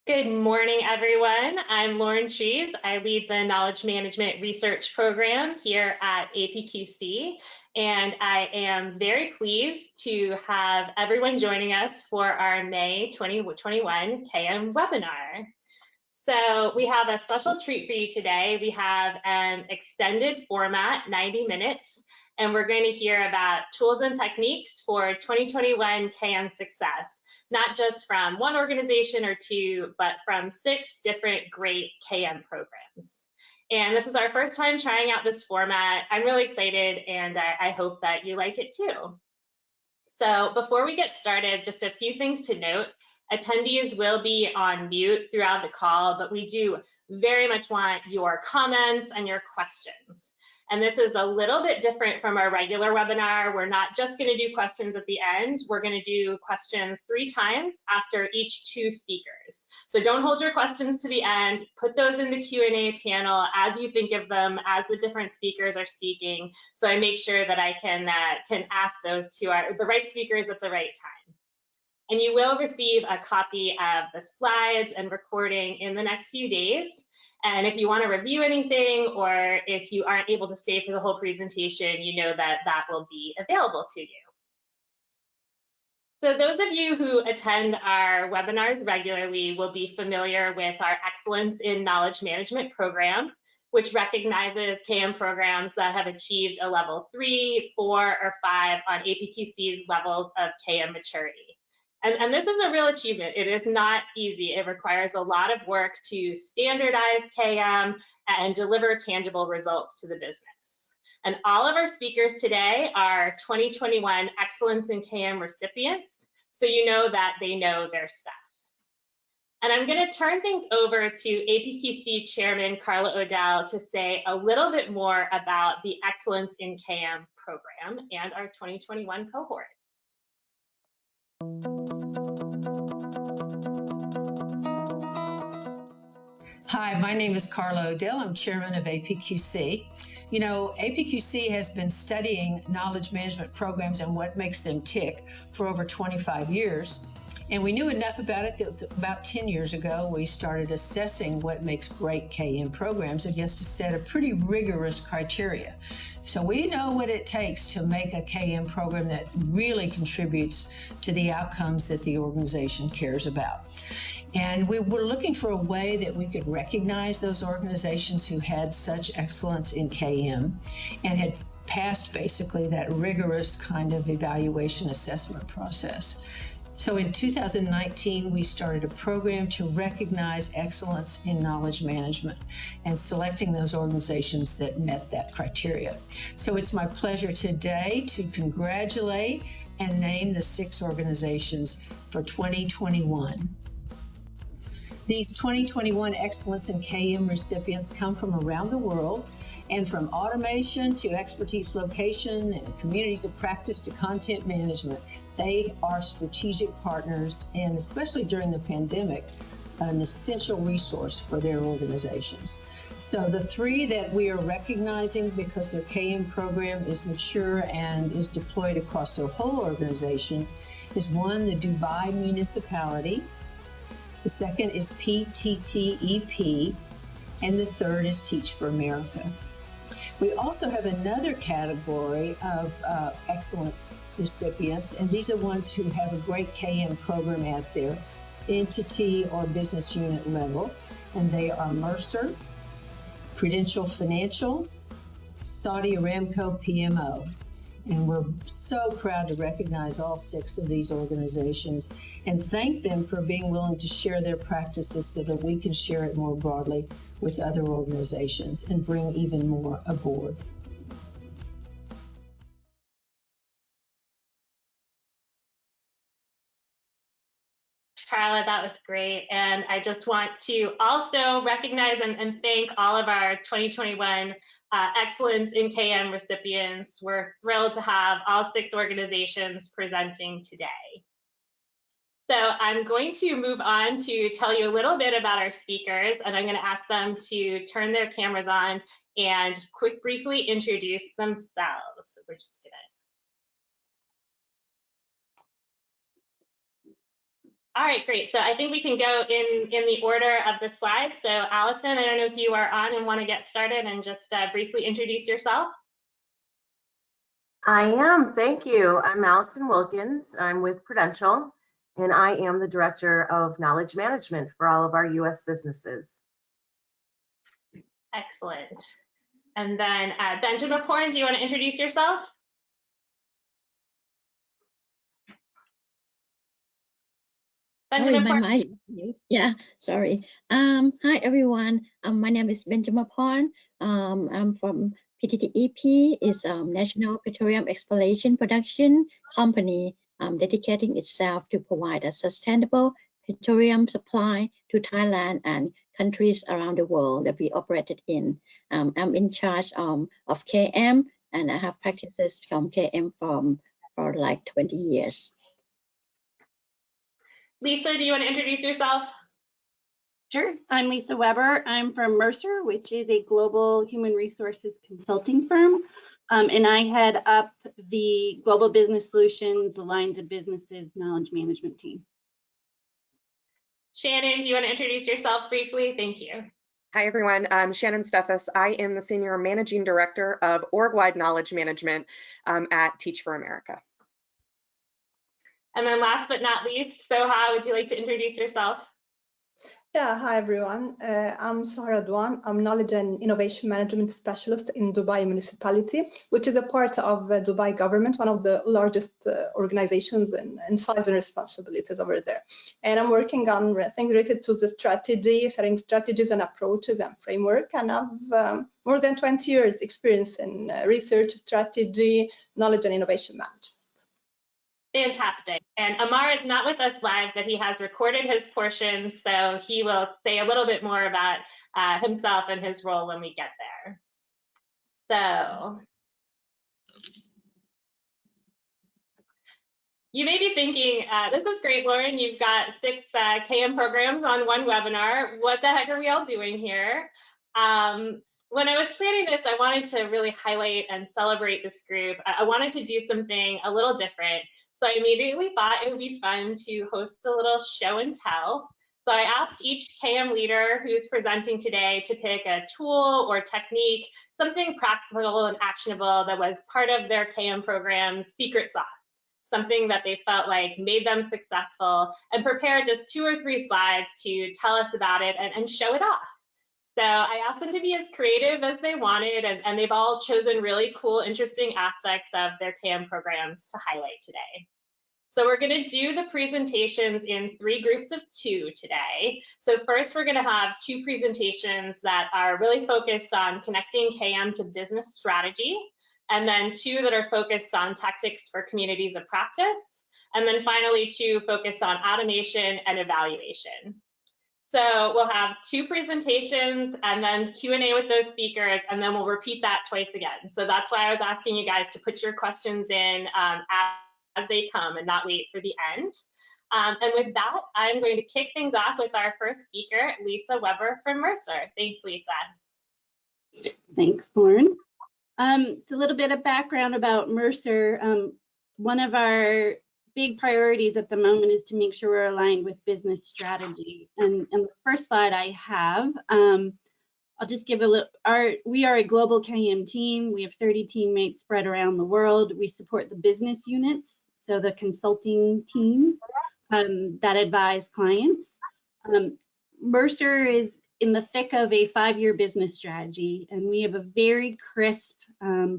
Good morning, everyone. I'm Lauren Trees. I lead the Knowledge Management Research Program here at APQC, and I am very pleased to have everyone joining us for our May 2021 KM webinar. So we have a special treat for you today. We have an extended format, 90 minutes, and we're going to hear about tools and techniques for 2021 KM success, not just from one organization or two, but from 6 different great KM programs. And this is our first time trying out this format. I'm really excited, and I hope that you like it too. So before we get started, just a few things to note. Attendees will be on mute throughout the call, but we do very much want your comments and your questions. And this is a little bit different from our regular webinar. We're not just going to do questions at the end. We're going to do questions 3 times after each 2 speakers. So don't hold your questions to the end. Put those in the Q&A panel as you think of them, as the different speakers are speaking, so I make sure that I can ask those to the right speakers at the right time. And you will receive a copy of the slides and recording in the next few days. And if you want to review anything, or if you aren't able to stay for the whole presentation, you know that that will be available to you. So those of you who attend our webinars regularly will be familiar with our Excellence in Knowledge Management program, which recognizes KM programs that have achieved a level 3, 4, or 5 on APQC's levels of KM maturity. And this is a real achievement. It is not easy. It requires a lot of work to standardize KM and deliver tangible results to the business. And all of our speakers today are 2021 Excellence in KM recipients, so you know that they know their stuff. And I'm going to turn things over to APQC Chairman Carla Odell to say a little bit more about the Excellence in KM program and our 2021 cohort. Hi, my name is Carla Odell. I'm chairman of APQC. You know, APQC has been studying knowledge management programs and what makes them tick for over 25 years. And we knew enough about it that about 10 years ago, we started assessing what makes great KM programs against a set of pretty rigorous criteria. So we know what it takes to make a KM program that really contributes to the outcomes that the organization cares about. And we were looking for a way that we could recognize those organizations who had such excellence in KM and had passed basically that rigorous kind of evaluation assessment process. So in 2019, we started a program to recognize excellence in knowledge management and selecting those organizations that met that criteria. So it's my pleasure today to congratulate and name the 6 organizations for 2021. These 2021 Excellence in KM recipients come from around the world, and from automation to expertise location and communities of practice to content management, they are strategic partners, and especially during the pandemic, an essential resource for their organizations. So the 3 that we are recognizing because their KM program is mature and is deployed across their whole organization is 1, the Dubai Municipality. The second is PTTEP, and the 3rd is Teach for America. We also have another category of excellence recipients, and these are ones who have a great KM program at their entity or business unit level, and they are Mercer, Prudential Financial, Saudi Aramco PMO. And we're so proud to recognize all 6 of these organizations and thank them for being willing to share their practices so that we can share it more broadly with other organizations and bring even more aboard. Carla, that was great. And I just want to also recognize and thank all of our 2021 Excellence in KM recipients. We're thrilled to have all 6 organizations presenting today. So I'm going to move on to tell you a little bit about our speakers, and I'm going to ask them to turn their cameras on and briefly introduce themselves. So we're just going to All right, great. So I think we can go in the order of the slides. So Allison, I don't know if you are on and want to get started and just briefly introduce yourself. I am, thank you. I'm Alison Wilkins. I'm with Prudential, and I am the Director of Knowledge Management for all of our U.S. businesses. Excellent. And then Benjamin Porn, do you want to introduce yourself? Sorry, my mic. Yeah, sorry. Hi everyone. My name is Benjamin Porn. I'm from PTTEP. It's National Petroleum Exploration Production Company, dedicating itself to provide a sustainable petroleum supply to Thailand and countries around the world that we operated in. I'm in charge of KM, and I have practices from KM for like 20 years. Lisa, do you want to introduce yourself? Sure. I'm Lisa Weber. I'm from Mercer, which is a global human resources consulting firm. And I head up the Global Business Solutions, the Lines of Businesses Knowledge Management team. Shannon, do you want to introduce yourself briefly? Thank you. Hi, everyone. I'm Shannon Steffes. I am the Senior Managing Director of Org-Wide Knowledge Management at Teach for America. And then last but not least, Soha, would you like to introduce yourself? Yeah, hi everyone. I'm Sahara Dwan. I'm Knowledge and Innovation Management Specialist in Dubai Municipality, which is a part of the Dubai government, one of the largest organizations in size and responsibilities over there. And I'm working on things related to the strategy, setting strategies and approaches and framework. And I've more than 20 years experience in research, strategy, knowledge and innovation management. Fantastic. And Amar is not with us live, but he has recorded his portion, so he will say a little bit more about himself and his role when we get there. So you may be thinking, this is great, Lauren, you've got 6 KM programs on one webinar. What the heck are we all doing here? When I was planning this, I wanted to really highlight and celebrate this group. I wanted to do something a little different. So I immediately thought it would be fun to host a little show and tell. So I asked each KM leader who's presenting today to pick a tool or technique, something practical and actionable that was part of their KM program's secret sauce, something that they felt like made them successful, and prepare just 2 or 3 slides to tell us about it and show it off. So I asked them to be as creative as they wanted, and they've all chosen really cool, interesting aspects of their KM programs to highlight today. So we're going to do the presentations in 3 groups of 2 today. So first, we're going to have 2 presentations that are really focused on connecting KM to business strategy, and then 2 that are focused on tactics for communities of practice, and then finally 2 focused on automation and evaluation. So we'll have 2 presentations and then Q&A with those speakers, and then we'll repeat that twice again. So that's why I was asking you guys to put your questions in as they come and not wait for the end. And with that, I'm going to kick things off with our first speaker, Lisa Weber from Mercer. Thanks, Lisa. Thanks, Lauren. So a little bit of background about Mercer. One of our big priorities at the moment is to make sure we're aligned with business strategy. And the first slide I have, I'll just give a little, we are a global KM team. We have 30 teammates spread around the world. We support the business units, so the consulting teams that advise clients. Mercer is in the thick of a 5-year business strategy, and we have a very crisp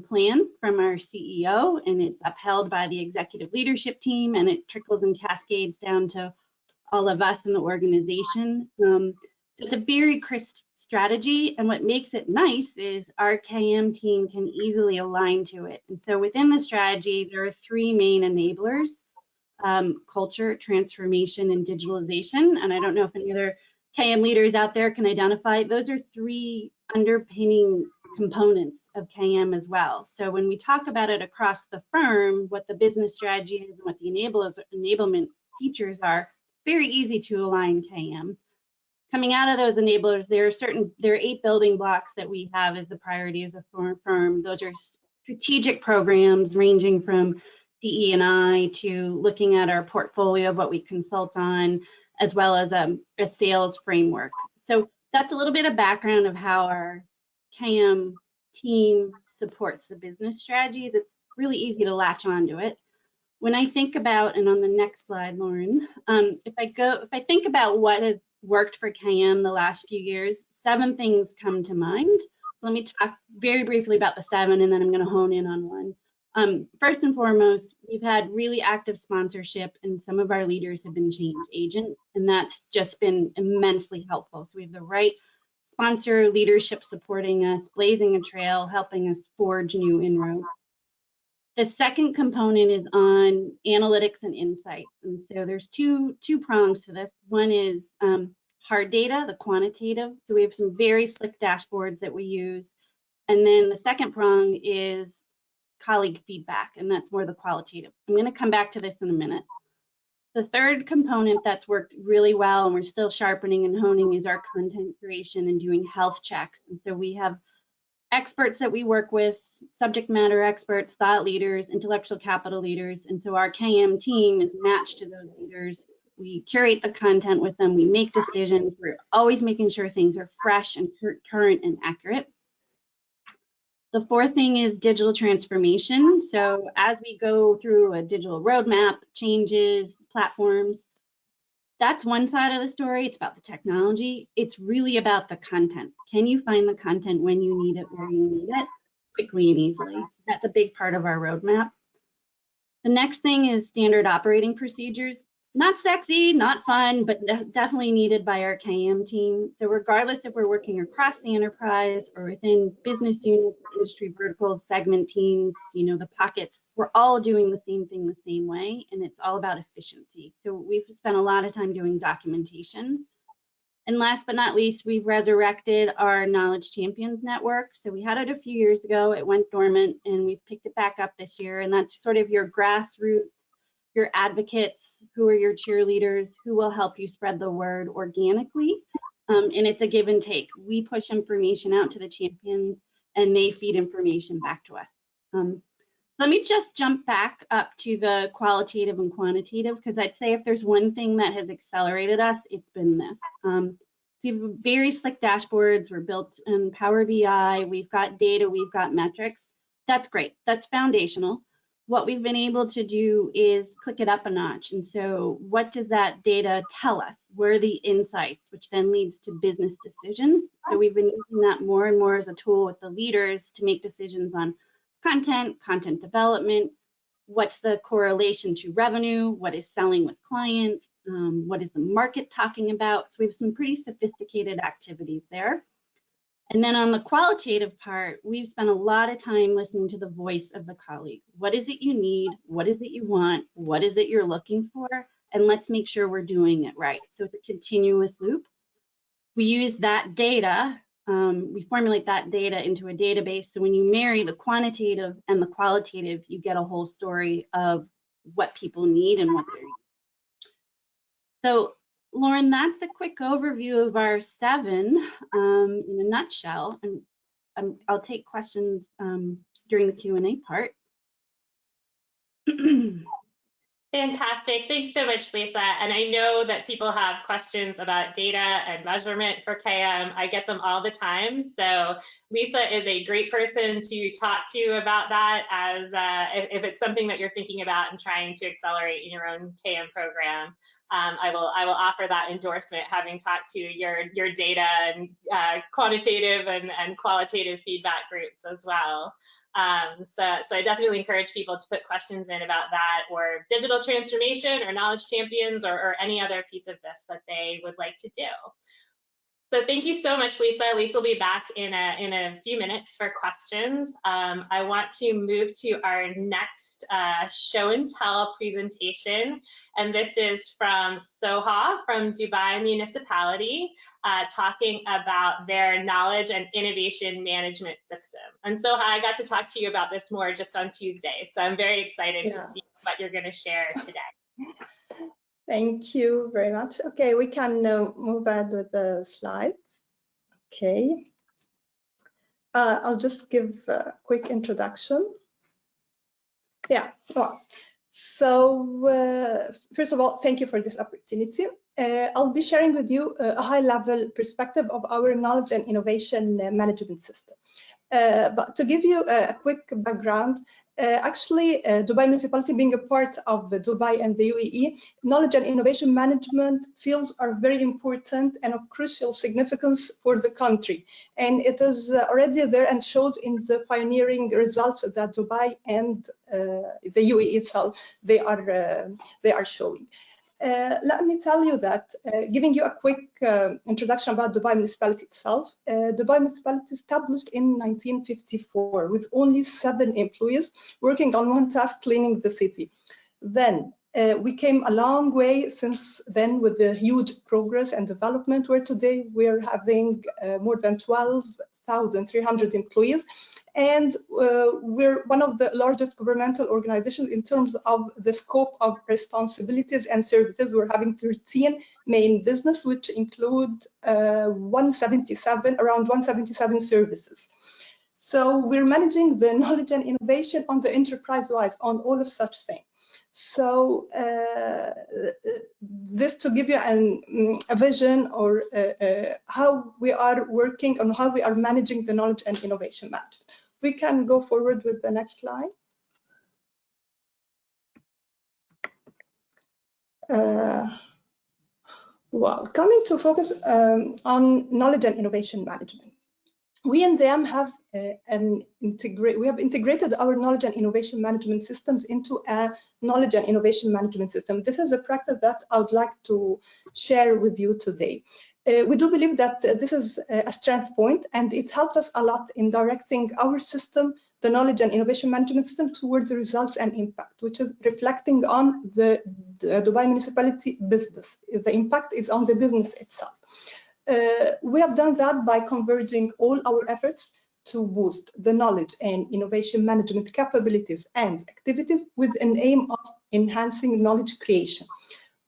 plan from our CEO, and it's upheld by the executive leadership team, and it trickles and cascades down to all of us in the organization. So it's a very crisp strategy, and what makes it nice is our KM team can easily align to it. And so within the strategy, there are 3 main enablers: culture, transformation, and digitalization. And I don't know if any other KM leaders out there can identify, those are 3 underpinning components of KM as well. So when we talk about it across the firm, what the business strategy is and what the enablement features are, very easy to align KM. Coming out of those enablers, there are 8 building blocks that we have as the priority as a firm. Those are strategic programs ranging from DE&I to looking at our portfolio of what we consult on, as well as a sales framework. So that's a little bit of background of how our KM team supports the business strategies. It's really easy to latch onto it. When I think about, and on the next slide, Lauren, if I think about what has worked for KM the last few years, 7 things come to mind. Let me talk very briefly about the 7, and then I'm going to hone in on one. First and foremost, we've had really active sponsorship, and some of our leaders have been change agents, and that's just been immensely helpful. So we have the right sponsor leadership supporting us, blazing a trail, helping us forge new inroads. The second component is on analytics and insights. And so there's two prongs to this. One is hard data, the quantitative. So we have some very slick dashboards that we use. And then the second prong is colleague feedback, and that's more the qualitative. I'm going to come back to this in a minute. The third component that's worked really well, and we're still sharpening and honing, is our content creation and doing health checks. And so we have experts that we work with, subject matter experts, thought leaders, intellectual capital leaders. And so our KM team is matched to those leaders. We curate the content with them. We make decisions. We're always making sure things are fresh and current and accurate. The fourth thing is digital transformation. So as we go through a digital roadmap, changes, platforms, that's one side of the story. It's about the technology. It's really about the content. Can you find the content when you need it, where you need it, quickly and easily? That's a big part of our roadmap. The next thing is standard operating procedures. Not sexy, not fun, but definitely needed by our KM team. So regardless if we're working across the enterprise or within business units, industry verticals, segment teams, you know, the pockets, we're all doing the same thing the same way, and it's all about efficiency. So we've spent a lot of time doing documentation. And last but not least, we've resurrected our Knowledge Champions Network. So we had it a few years ago, it went dormant, and we've picked it back up this year. And that's sort of your grassroots, your advocates, who are your cheerleaders, who will help you spread the word organically. And it's a give and take. We push information out to the champions, and they feed information back to us. Let me just jump back up to the qualitative and quantitative, because I'd say if there's one thing that has accelerated us, it's been this. So we have very slick dashboards. We're built in Power BI. We've got data. We've got metrics. That's great. That's foundational. What we've been able to do is click it up a notch. And so what does that data tell us? Where are the insights, which then leads to business decisions? So we've been using that more and more as a tool with the leaders to make decisions on content, content development, what's the correlation to revenue, what is selling with clients, what is the market talking about? So we have some pretty sophisticated activities there. And then on the qualitative part, we've spent a lot of time listening to the voice of the colleague. What is it you need? What is it you want? What is it you're looking for? And let's make sure we're doing it right. So it's a continuous loop. We use that data, we formulate that data into a database. So when you marry the quantitative and the qualitative, you get a whole story of what people need and what they're using. So Lauren, that's a quick overview of our 7 in a nutshell. And I'll take questions during the Q&A part. Fantastic. Thanks so much, Lisa. And I know that people have questions about data and measurement for KM. I get them all the time. So Lisa is a great person to talk to about that, as if it's something that you're thinking about and trying to accelerate in your own KM program. I will offer that endorsement, having talked to your data and quantitative and qualitative feedback groups as well. So I definitely encourage people to put questions in about that, or digital transformation, or knowledge champions, or any other piece of this that they would like to do. So thank you so much, Lisa. Lisa will be back in a few minutes for questions. I want to move to our next show and tell presentation, and this is from Soha from Dubai Municipality, talking about their knowledge and innovation management system. And Soha, I got to talk to you about this more just on Tuesday, so I'm very excited to see what you're going to share today. Thank you very much. Okay, we can move ahead with the slides. Okay. I'll just give a quick introduction. Yeah. Well, so first of all, thank you for this opportunity. I'll be sharing with you a high-level perspective of our knowledge and innovation management system. But to give you a quick background, actually, Dubai Municipality being a part of Dubai and the UAE, knowledge and innovation management fields are very important and of crucial significance for the country. And it is already there and shows in the pioneering results that Dubai and the UAE itself, they are showing. Let me tell you that, giving you a quick introduction about Dubai Municipality itself. Dubai Municipality established in 1954 with only 7 employees working on one task, cleaning the city. Then we came a long way since then with the huge progress and development, where today we're having more than 12,300 employees. And we're one of the largest governmental organizations in terms of the scope of responsibilities and services. We're having 13 main business, which include around 177 services. So we're managing the knowledge and innovation on the enterprise-wise on all of such things. So this to give you a vision or how we are working on how we are managing the knowledge and innovation management. We can go forward with the next slide. Well, coming to focus on knowledge and innovation management. We in DAM have integrated our knowledge and innovation management systems into a knowledge and innovation management system. This is a practice that I would like to share with you today. We do believe that this is a strength point, and it helped us a lot in directing our system, the knowledge and innovation management system, towards the results and impact, which is reflecting on the Dubai Municipality business. The impact is on the business itself. We have done that by converging all our efforts to boost the knowledge and innovation management capabilities and activities with an aim of enhancing knowledge creation.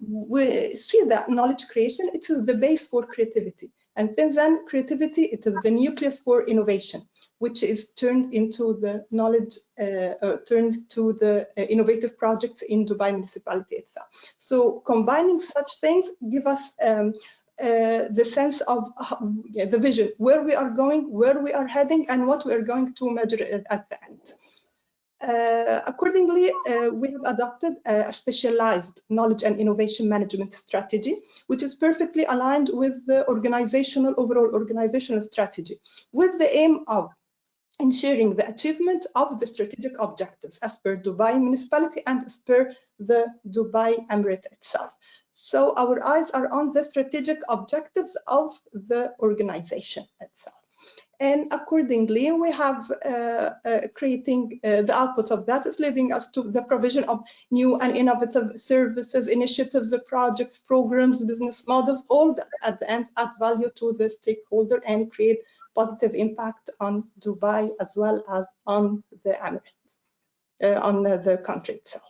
We see that knowledge creation, it is the base for creativity. And since then, creativity, it is the nucleus for innovation, which is turned into the knowledge, turned to the innovative projects in Dubai Municipality itself. So combining such things give us the sense of the vision, where we are going, where we are heading, and what we are going to measure at the end. Accordingly, we have adopted a specialized knowledge and innovation management strategy, which is perfectly aligned with the overall organizational strategy, with the aim of ensuring the achievement of the strategic objectives as per Dubai Municipality and as per the Dubai Emirate itself. So our eyes are on the strategic objectives of the organization itself. And accordingly, we have creating the outputs of that is leading us to the provision of new and innovative services, initiatives, projects, programs, business models, all that at the end add value to the stakeholder and create positive impact on Dubai as well as on the Emirates, on the country itself.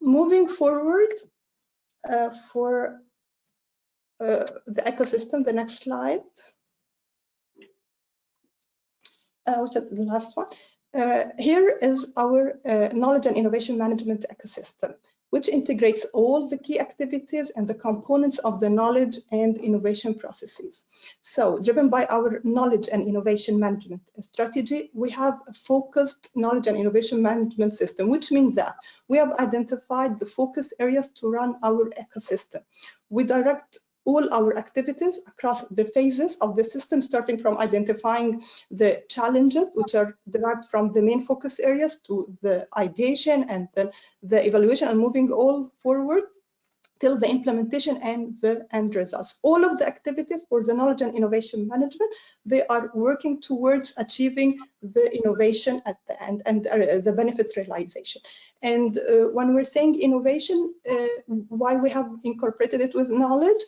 Moving forward for the ecosystem, the next slide. Which is the last one. Here is our knowledge and innovation management ecosystem, which integrates all the key activities and the components of the knowledge and innovation processes. So, driven by our knowledge and innovation management strategy, we have a focused knowledge and innovation management system, which means that we have identified the focus areas to run our ecosystem. We direct all our activities across the phases of the system, starting from identifying the challenges, which are derived from the main focus areas, to the ideation and then the evaluation, and moving all forward till the implementation and the end results. All of the activities for the knowledge and innovation management, they are working towards achieving the innovation at the end and the benefits realization. And when we're saying innovation, why we have incorporated it with knowledge,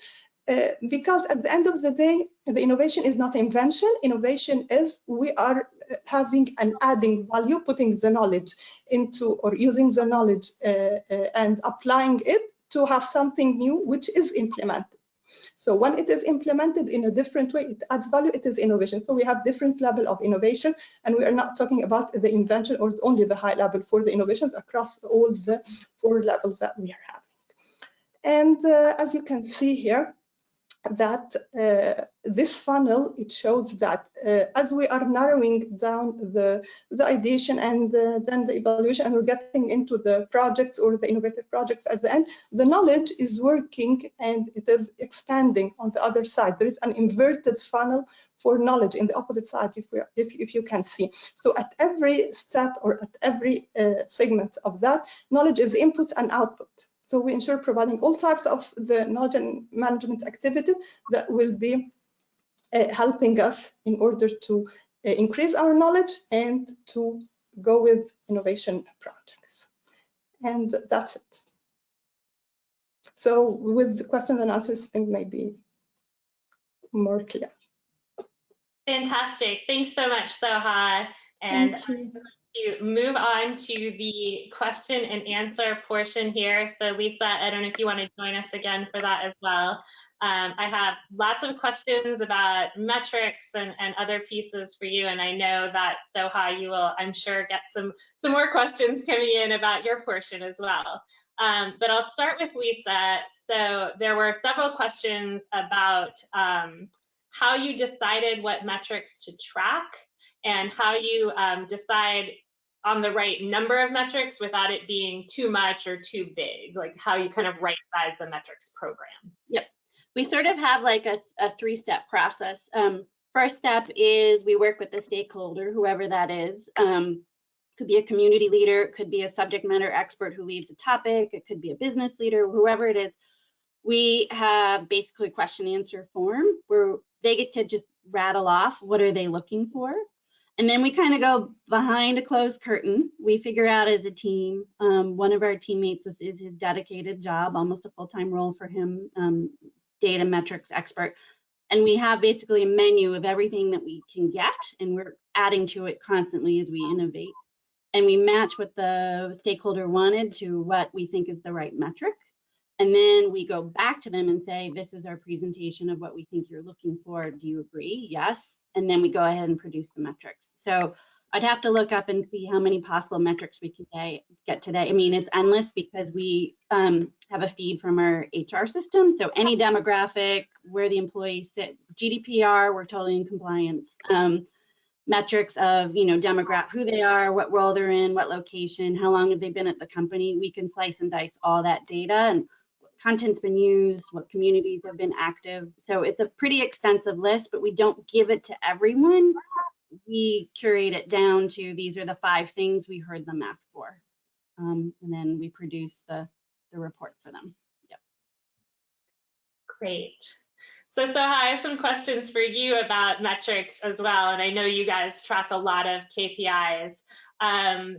because at the end of the day, the innovation is not invention. Innovation is we are having and adding value, putting the knowledge into or using the knowledge and applying it to have something new which is implemented. So when it is implemented in a different way, it adds value, it is innovation. So we have different level of innovation, and we are not talking about the invention or only the high level for the innovations across all the 4 levels that we are having. And as you can see here, that this funnel, it shows that as we are narrowing down the ideation and then the evaluation, and we're getting into the projects or the innovative projects at the end, the knowledge is working and it is expanding on the other side. There is an inverted funnel for knowledge in the opposite side, if you can see. So at every step or at every segment of that, knowledge is input and output. So we ensure providing all types of the knowledge and management activities that will be helping us in order to increase our knowledge and to go with innovation projects. And that's it. So with the questions and answers, I think maybe more clear. Fantastic. Thanks so much, Soha. And to move on to the question and answer portion here. So Lisa, I don't know if you want to join us again for that as well. I have lots of questions about metrics and other pieces for you, and I know that Soha, you will, I'm sure, get some more questions coming in about your portion as well. But I'll start with Lisa. So there were several questions about how you decided what metrics to track and how you decide on the right number of metrics without it being too much or too big, like how you kind of right size the metrics program. Yep. We sort of have like a 3-step process. First step is we work with the stakeholder, whoever that is. Could be a community leader, it could be a subject matter expert who leads a topic, it could be a business leader, whoever it is. We have basically a question answer form where they get to just rattle off what are they looking for. And then we kind of go behind a closed curtain. We figure out as a team, one of our teammates, this is his dedicated job, almost a full-time role for him, data metrics expert. And we have basically a menu of everything that we can get, and we're adding to it constantly as we innovate. And we match what the stakeholder wanted to what we think is the right metric. And then we go back to them and say, this is our presentation of what we think you're looking for. Do you agree? Yes. And then we go ahead and produce the metrics. So I'd have to look up and see how many possible metrics we can get today. I mean, it's endless because we have a feed from our HR system. So any demographic, where the employees sit, GDPR, we're totally in compliance. Metrics of, you know, demographic, who they are, what role they're in, what location, how long have they been at the company. We can slice and dice all that data and what content's been used, what communities have been active. So it's a pretty extensive list, but we don't give it to everyone. We curate it down to these are the 5 things we heard them ask for. And then we produce the report for them. Yep. Great. So I have some questions for you about metrics as well, and I know you guys track a lot of KPIs. A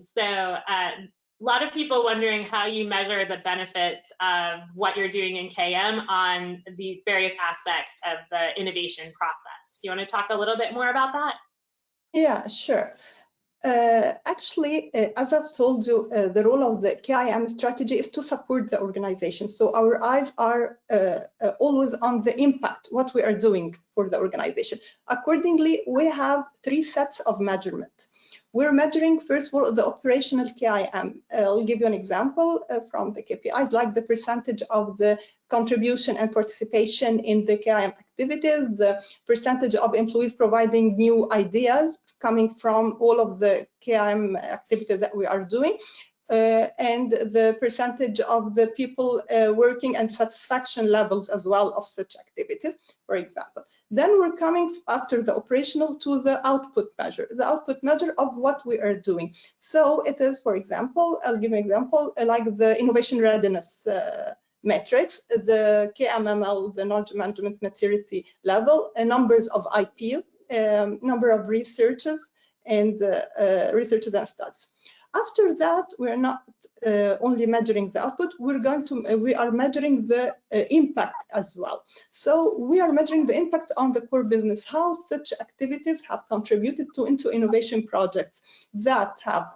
lot of people wondering how you measure the benefits of what you're doing in KM on the various aspects of the innovation process. Do you want to talk a little bit more about that? Yeah, sure. Actually, as I've told you, the role of the KIM strategy is to support the organization. So our eyes are always on the impact, what we are doing for the organization. Accordingly, we have 3 sets of measurement. We're measuring, first of all, the operational KIM. I'll give you an example from the KPIs, like the percentage of the contribution and participation in the KIM activities, the percentage of employees providing new ideas coming from all of the KIM activities that we are doing, and the percentage of the people working and satisfaction levels as well of such activities, for example. Then we're coming after the operational to the output measure of what we are doing. So it is, for example, I'll give an example, like the innovation readiness metrics, the KMML, the knowledge management maturity level, numbers of IPs, number of researchers and researchers and studies. After that, we're not only measuring the output, we are measuring the impact as well. So we are measuring the impact on the core business, how such activities have contributed into innovation projects that have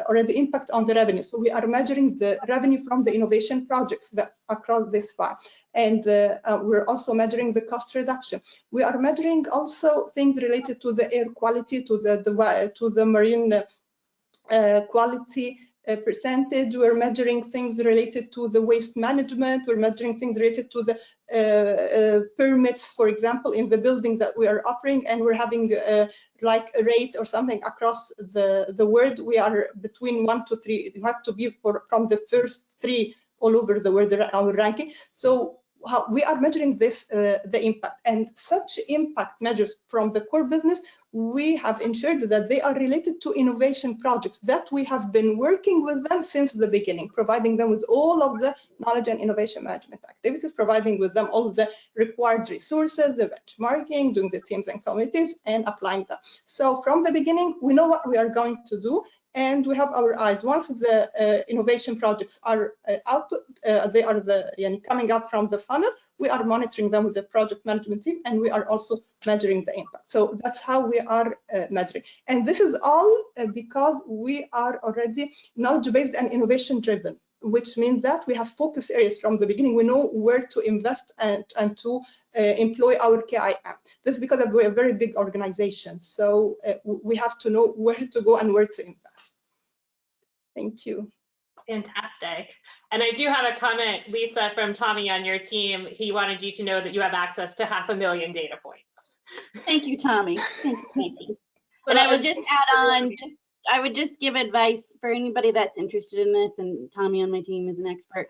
already impact on the revenue. So we are measuring the revenue from the innovation projects that across this file. And we're also measuring the cost reduction. We are measuring also things related to the air quality, to the marine quality percentage. We're measuring things related to the waste management. We're measuring things related to the permits, for example, in the building that we are offering, and we're having like a rate or something across the world. We are between 1 to 3. You have to be from the first 3 all over the world, our ranking. So we are measuring this, the impact, and such impact measures from the core business, we have ensured that they are related to innovation projects that we have been working with them since the beginning, providing them with all of the knowledge and innovation management activities, providing with them all of the required resources, the benchmarking, doing the teams and committees, and applying them. So from the beginning, we know what we are going to do, and we have our eyes. Once the innovation projects are output, they are coming up from the funnel, we are monitoring them with the project management team, and we are also measuring the impact. So that's how we are measuring. And this is all because we are already knowledge-based and innovation-driven, which means that we have focus areas from the beginning. We know where to invest and to employ our KIM. This is because we're a very big organization. So we have to know where to go and where to invest. Thank you. Fantastic. And I do have a comment, Lisa, from Tommy on your team. He wanted you to know that you have access to 500,000 data points. Thank you, Tommy. Thank you. And I would just add on, I would just give advice for anybody that's interested in this, and Tommy on my team is an expert.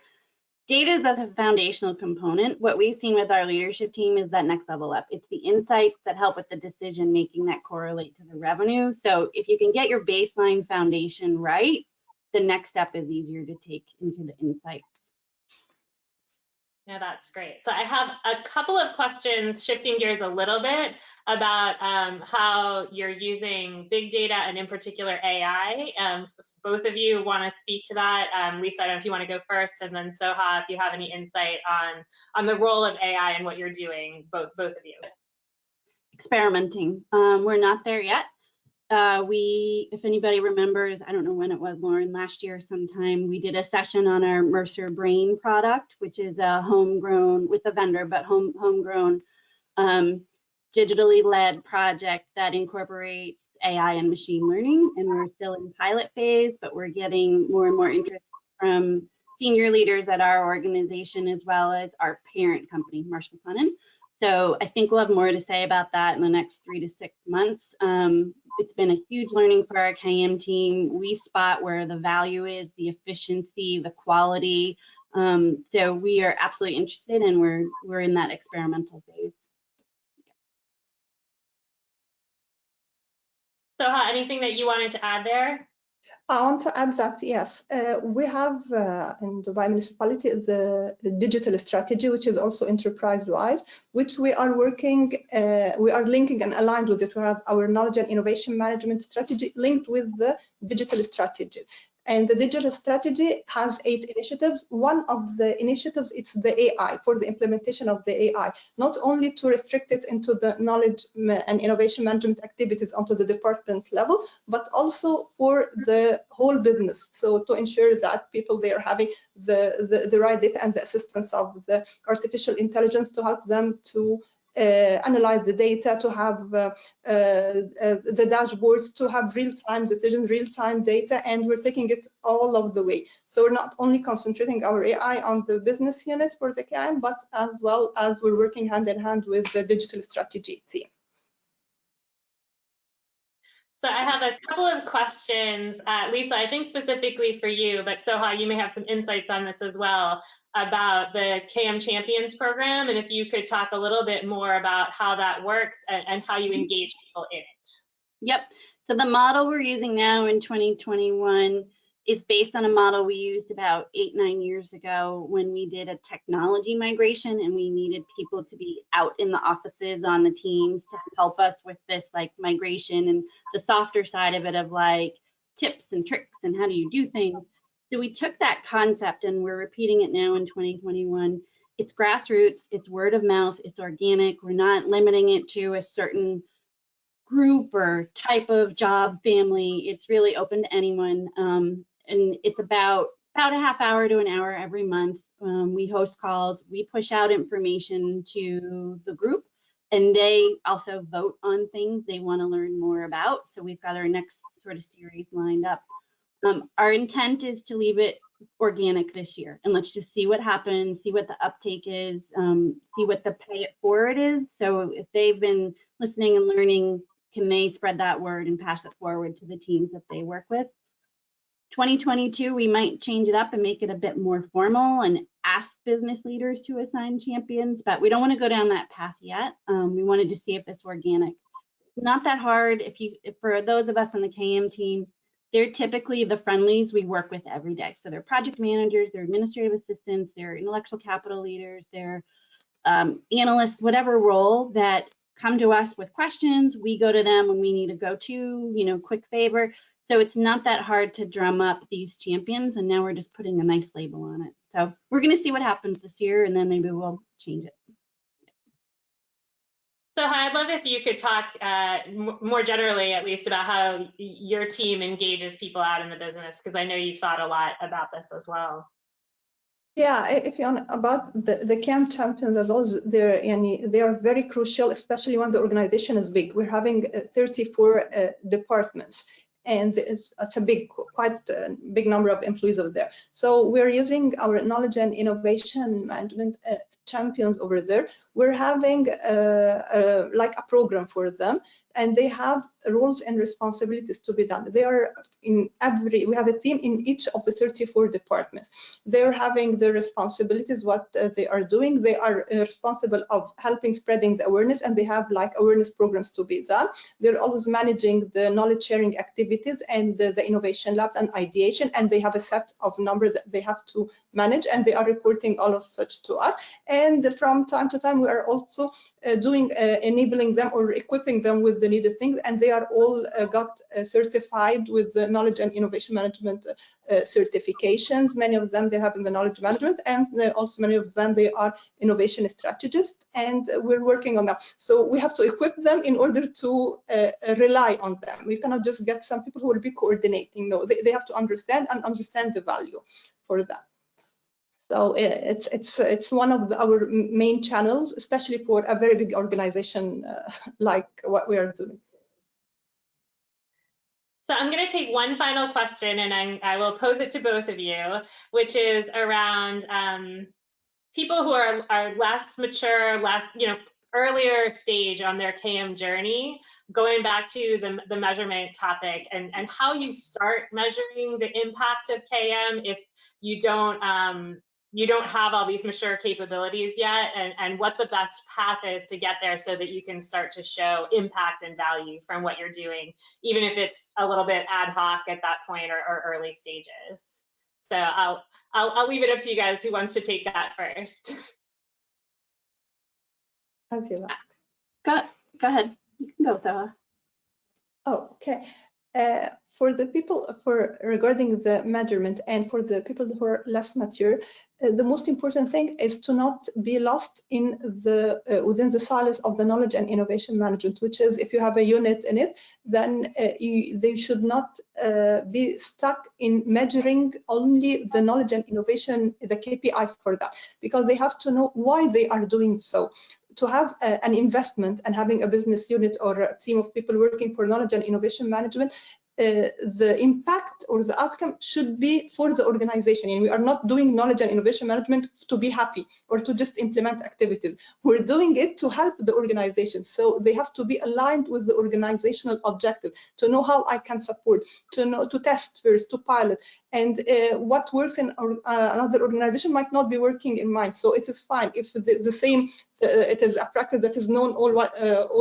Data is a foundational component. What we've seen with our leadership team is that next level up. It's the insights that help with the decision making that correlate to the revenue. So if you can get your baseline foundation right, the next step is easier to take into the insights. Yeah, that's great. So I have a couple of questions, shifting gears a little bit, about how you're using big data and in particular AI. Both of you want to speak to that. Lisa, I don't know if you want to go first, and then Soha, if you have any insight on the role of AI and what you're doing, both of you. Experimenting. We're not there yet. If anybody remembers, I don't know when it was, Lauren, last year sometime, we did a session on our Mercer Brain product, which is a homegrown, with a vendor, but homegrown digitally led project that incorporates AI and machine learning. And we're still in pilot phase, but we're getting more and more interest from senior leaders at our organization, as well as our parent company, Marsh McLennan. So I think we'll have more to say about that in the next 3 to 6 months. It's been a huge learning for our KM team. We spot where the value is, the efficiency, the quality. So we are absolutely interested, and we're in that experimental phase. Soha, anything that you wanted to add there? I want to add that, yes, we have in Dubai Municipality the digital strategy, which is also enterprise-wide, which we are working, we are linking and aligned with it. We have our knowledge and innovation management strategy linked with the digital strategy. And the digital strategy has 8 initiatives. One of the initiatives, it's the AI, for the implementation of the AI, not only to restrict it into the knowledge and innovation management activities onto the department level, but also for the whole business. So to ensure that people, they are having the right data and the assistance of the artificial intelligence to help them to analyze the data, to have the dashboards, to have real-time decisions, real-time data, and we're taking it all of the way. So we're not only concentrating our AI on the business unit for the KIM, but as well as we're working hand in hand with the digital strategy team. So I have a couple of questions, Lisa, I think specifically for you, but Soha, you may have some insights on this as well, about the KM Champions program, and if you could talk a little bit more about how that works and how you engage people in it. Yep. So the model we're using now in 2021 is based on a model we used about 8-9 years ago when we did a technology migration, and we needed people to be out in the offices on the teams to help us with this like migration and the softer side of it of like tips and tricks and how do you do things. So we took that concept and we're repeating it now in 2021. It's grassroots, it's word of mouth, it's organic. We're not limiting it to a certain group or type of job, family. It's really open to anyone. And it's about a half hour to an hour every month. We host calls, we push out information to the group, and they also vote on things they want to learn more about. So we've got our next sort of series lined up. Our intent is to leave it organic this year, and let's just see what happens, see what the uptake is, see what the pay it forward is. So if they've been listening and learning, can they spread that word and pass it forward to the teams that they work with? 2022, we might change it up and make it a bit more formal and ask business leaders to assign champions, but we don't want to go down that path yet. We wanted to see if it's organic. Not that hard. If for those of us on the KM team, they're typically the friendlies we work with every day. So they're project managers, they're administrative assistants, they're intellectual capital leaders, they're analysts, whatever role that come to us with questions. We go to them when we need a go-to, quick favor. So it's not that hard to drum up these champions, and now we're just putting a nice label on it. So we're going to see what happens this year, and then maybe we'll change it. So I'd love if you could talk more generally, at least, about how your team engages people out in the business, because I know you've thought a lot about this as well. Yeah, if you want about the camp champions, they are very crucial, especially when the organization is big. We're having 34 departments, and it's a quite big number of employees over there. So we're using our knowledge and innovation management champions over there. We're having like a program for them, and they have roles and responsibilities to be done. They are we have a team in each of the 34 departments. They're having the responsibilities, what they are doing. They are responsible of helping spreading the awareness, and they have like awareness programs to be done. They're always managing the knowledge sharing activities and the innovation lab and ideation, and they have a set of numbers that they have to manage, and they are reporting all of such to us. And from time to time, we are also enabling them or equipping them with the needed things, and they are all got certified with the knowledge and innovation management certifications. Many of them they have in the knowledge management, and also many of them they are innovation strategists, and we're working on that. So we have to equip them in order to rely on them. We cannot just get some people who will be coordinating. No, they have to understand the value for that. So it's one of our main channels, especially for a very big organization like what we are doing. So I'm going to take one final question, and I will pose it to both of you, which is around people who are less mature, earlier stage on their KM journey, going back to the measurement topic, and how you start measuring the impact of KM if you don't have all these mature capabilities yet, and what the best path is to get there so that you can start to show impact and value from what you're doing, even if it's a little bit ad hoc at that point or early stages. So I'll leave it up to you guys. Who wants to take that first? As you like. Go ahead. You can go, Zaha. Oh, okay. For the people, regarding the measurement, and for the people who are less mature, the most important thing is to not be lost in the within the silos of the knowledge and innovation management, which is, if you have a unit in it, then they should not be stuck in measuring only the knowledge and innovation, the KPIs for that, because they have to know why they are doing so. To have an investment and having a business unit or a team of people working for knowledge and innovation management, the impact or the outcome should be for the organization. And we are not doing knowledge and innovation management to be happy or to just implement activities. We're doing it to help the organization. So they have to be aligned with the organizational objective, to know how I can support, to test first, to pilot. And what works in another organization might not be working in mine. So it is fine if the same, it is a practice that is known all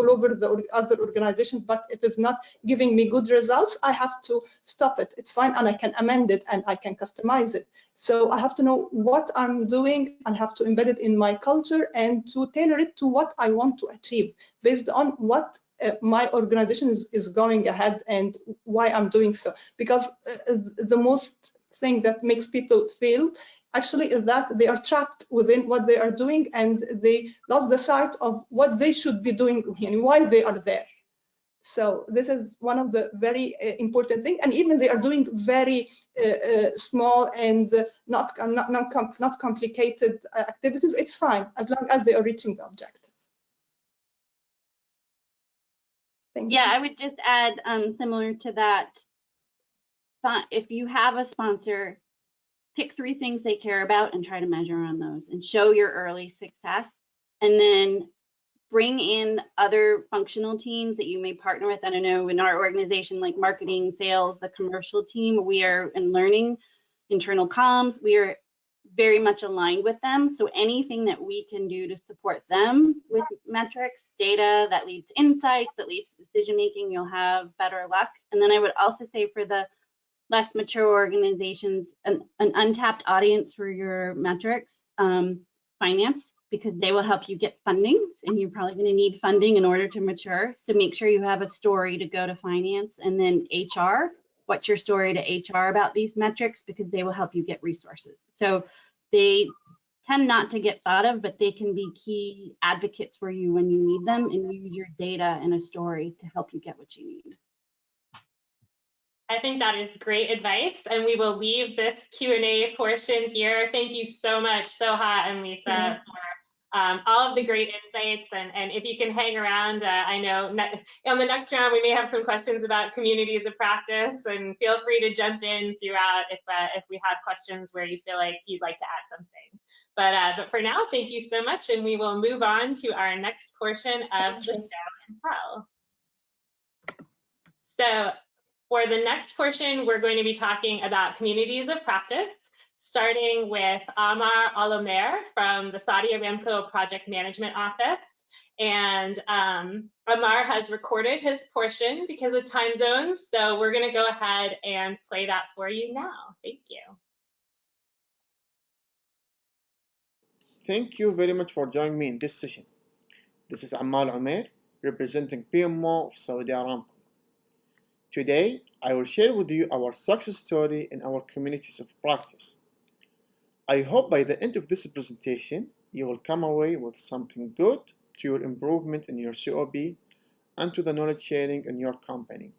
over the other organizations, but it is not giving me good results. I have to stop it. It's fine, and I can amend it and I can customize it. So I have to know what I'm doing and have to embed it in my culture and to tailor it to what I want to achieve based on what my organization is going ahead and why I'm doing so. Because the most thing that makes people fail actually is that they are trapped within what they are doing and they lost the sight of what they should be doing and why they are there. So this is one of the very important things, and even they are doing very small and not complicated activities. It's fine as long as they are reaching the objective. Thank you. I would just add, similar to that, if you have a sponsor, pick 3 things they care about and try to measure on those and show your early success, and then bring in other functional teams that you may partner with. I don't know, in our organization, like marketing, sales, the commercial team, we are in learning, internal comms, we are very much aligned with them. So anything that we can do to support them with metrics, data that leads to insights, that leads to decision making, you'll have better luck. And then I would also say for the less mature organizations, an untapped audience for your metrics, finance, because they will help you get funding, and you're probably going to need funding in order to mature. So make sure you have a story to go to finance, and then HR. What's your story to HR about these metrics? Because they will help you get resources. So they tend not to get thought of, but they can be key advocates for you when you need them, and use your data and a story to help you get what you need. I think that is great advice, and we will leave this Q&A portion here. Thank you so much, Soha and Lisa, for all of the great insights. And if you can hang around, I know on the next round we may have some questions about communities of practice, and feel free to jump in throughout if we have questions where you feel like you'd like to add something. But for now, thank you so much, and we will move on to our next portion of the show and tell. So for the next portion, we're going to be talking about communities of practice, starting with Amar Alomer from the Saudi Aramco Project Management Office. And Amar has recorded his portion because of time zones, so we're going to go ahead and play that for you now. Thank you. Thank you very much for joining me in this session. This is Amal Umair, representing PMO of Saudi Aramco. Today, I will share with you our success story in our communities of practice. I hope by the end of this presentation, you will come away with something good to your improvement in your COB and to the knowledge sharing in your company.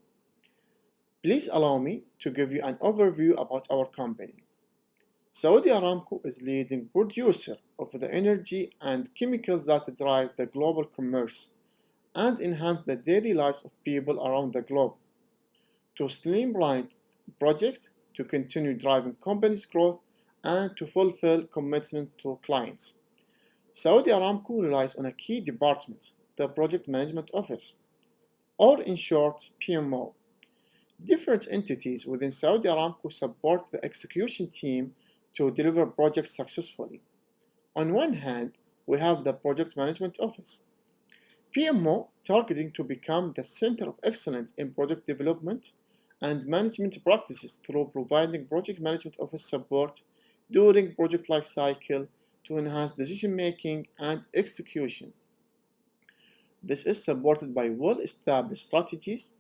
Please allow me to give you an overview about our company. Saudi Aramco is leading producer of the energy and chemicals that drive the global commerce and enhance the daily lives of people around the globe. To streamline projects, to continue driving company's growth, and to fulfill commitments to clients. Saudi Aramco relies on a key department, the Project Management Office, or in short, PMO. Different entities within Saudi Aramco support the execution team to deliver projects successfully. On one hand, we have the Project Management Office, PMO targeting to become the center of excellence in project development and management practices through providing project management office support during project lifecycle to enhance decision-making and execution. This is supported by well-established strategies.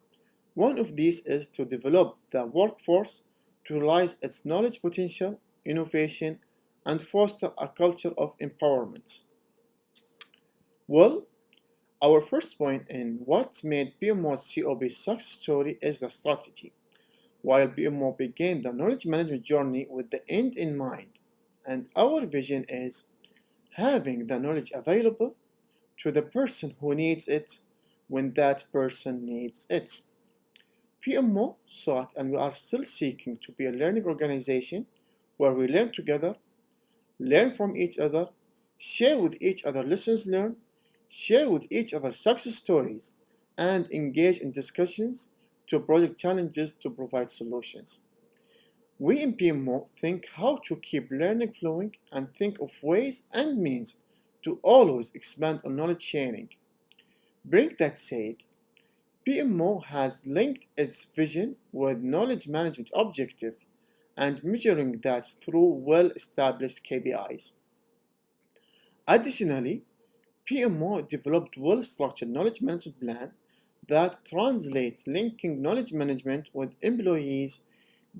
One of these is to develop the workforce to realize its knowledge potential, innovation, and foster a culture of empowerment. Well, our first point in what made PMO's COB success story is the strategy. While PMO began the knowledge management journey with the end in mind, and our vision is having the knowledge available to the person who needs it when that person needs it. PMO sought, and we are still seeking, to be a learning organization where we learn together, learn from each other, share with each other lessons learned, share with each other success stories, and engage in discussions to project challenges to provide solutions. We in PMO think how to keep learning flowing and think of ways and means to always expand on knowledge sharing. Bring that said, PMO has linked its vision with knowledge management objective and measuring that through well-established KPIs. Additionally, PMO developed well-structured knowledge management plan that translate linking knowledge management with employees'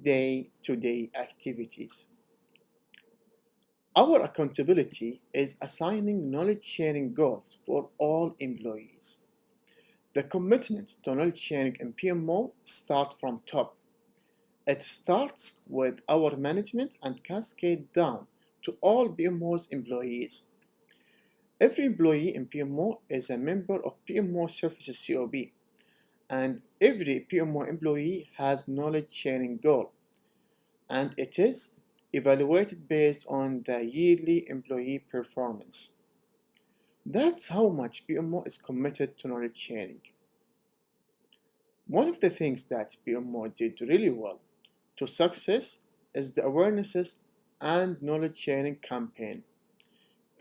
day-to-day activities. Our accountability is assigning knowledge-sharing goals for all employees. The commitment to knowledge sharing in PMO starts from top. It starts with our management and cascades down to all PMO's employees. Every employee in PMO is a member of PMO Services COB, and every PMO employee has knowledge sharing goal, and it is evaluated based on the yearly employee performance. That's how much PMO is committed to knowledge sharing. One of the things that PMO did really well to success is the awarenesses and knowledge sharing campaign.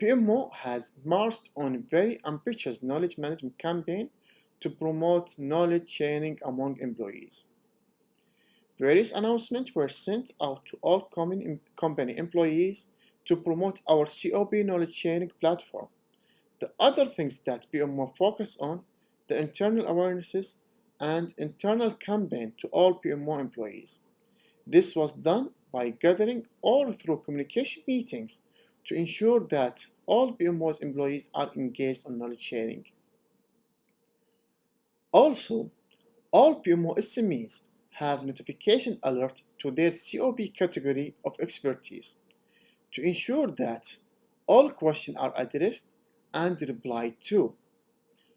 PMO has marched on a very ambitious knowledge management campaign to promote knowledge sharing among employees. Various announcements were sent out to all company employees to promote our COB knowledge sharing platform. The other things that PMO focus on, the internal awarenesses and internal campaign to all PMO employees. This was done by gathering all through communication meetings to ensure that all PMO's employees are engaged on knowledge sharing. Also, all PMO SMEs have notification alert to their COB category of expertise to ensure that all questions are addressed and replied to.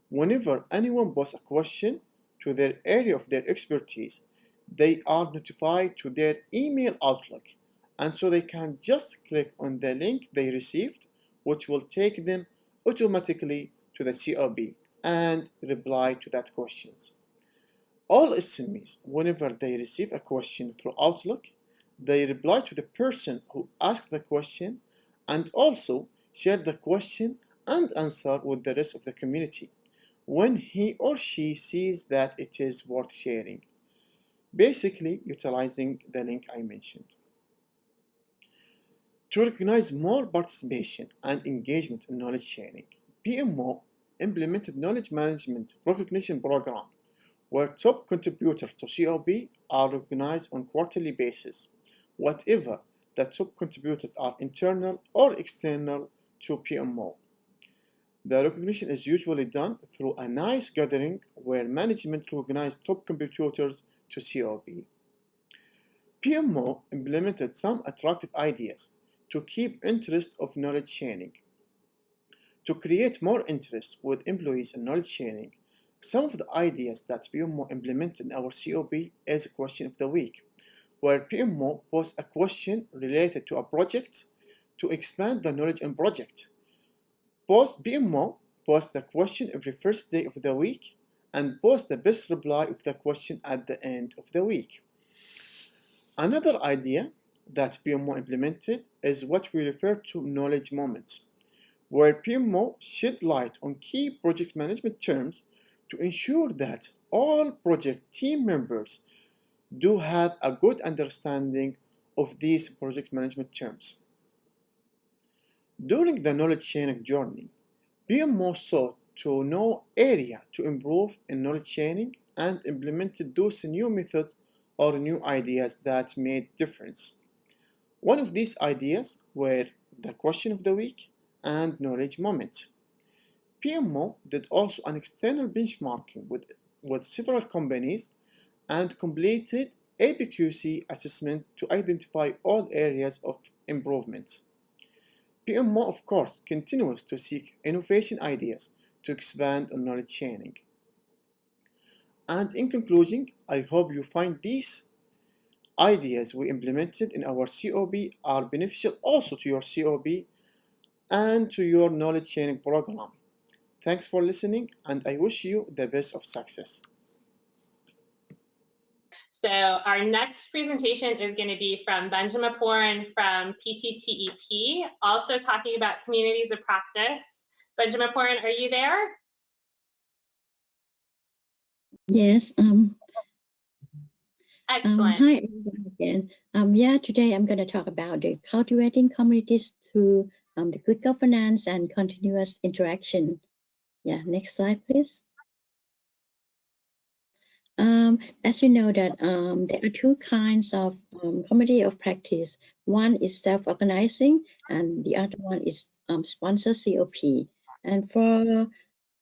Whenever anyone posts a question to their area of their expertise, they are notified to their email Outlook, and so they can just click on the link they received, which will take them automatically to the COB and reply to that questions. All SMEs, whenever they receive a question through Outlook, they reply to the person who asked the question and also share the question and answer with the rest of the community when he or she sees that it is worth sharing, basically utilizing the link I mentioned. To recognize more participation and engagement in knowledge sharing, PMO implemented knowledge management recognition program where top contributors to COB are recognized on quarterly basis, whatever the top contributors are internal or external to PMO. The recognition is usually done through a nice gathering where management recognizes top contributors to COB. PMO implemented some attractive ideas to keep interest of knowledge sharing. To create more interest with employees in knowledge sharing, some of the ideas that PMO implemented in our COB is a question of the week, where PMO posts a question related to a project to expand the knowledge in project. PMO posts the question every first day of the week and posts the best reply of the question at the end of the week. Another idea that PMO implemented is what we refer to knowledge moments, where PMO shed light on key project management terms to ensure that all project team members do have a good understanding of these project management terms. During the knowledge sharing journey, PMO sought to know area to improve in knowledge sharing and implemented those new methods or new ideas that made difference. One of these ideas were the question of the week and knowledge moments. PMO did also an external benchmarking with several companies and completed APQC assessment to identify all areas of improvement. PMO, of course, continues to seek innovation ideas to expand on knowledge sharing. And in conclusion, I hope you find these ideas we implemented in our COB are beneficial also to your COB and to your knowledge sharing program. Thanks for listening, and I wish you the best of success. So our next presentation is going to be from Benjamin Poran from PTTEP, also talking about communities of practice. Benjamin Poran, are you there? Yes. Excellent. Hi everyone again. Yeah, today I'm going to talk about the cultivating communities through the good governance and continuous interaction. Yeah, next slide, please. As you know that there are two kinds of committee of practice. One is self-organizing, and the other one is sponsor COP. And for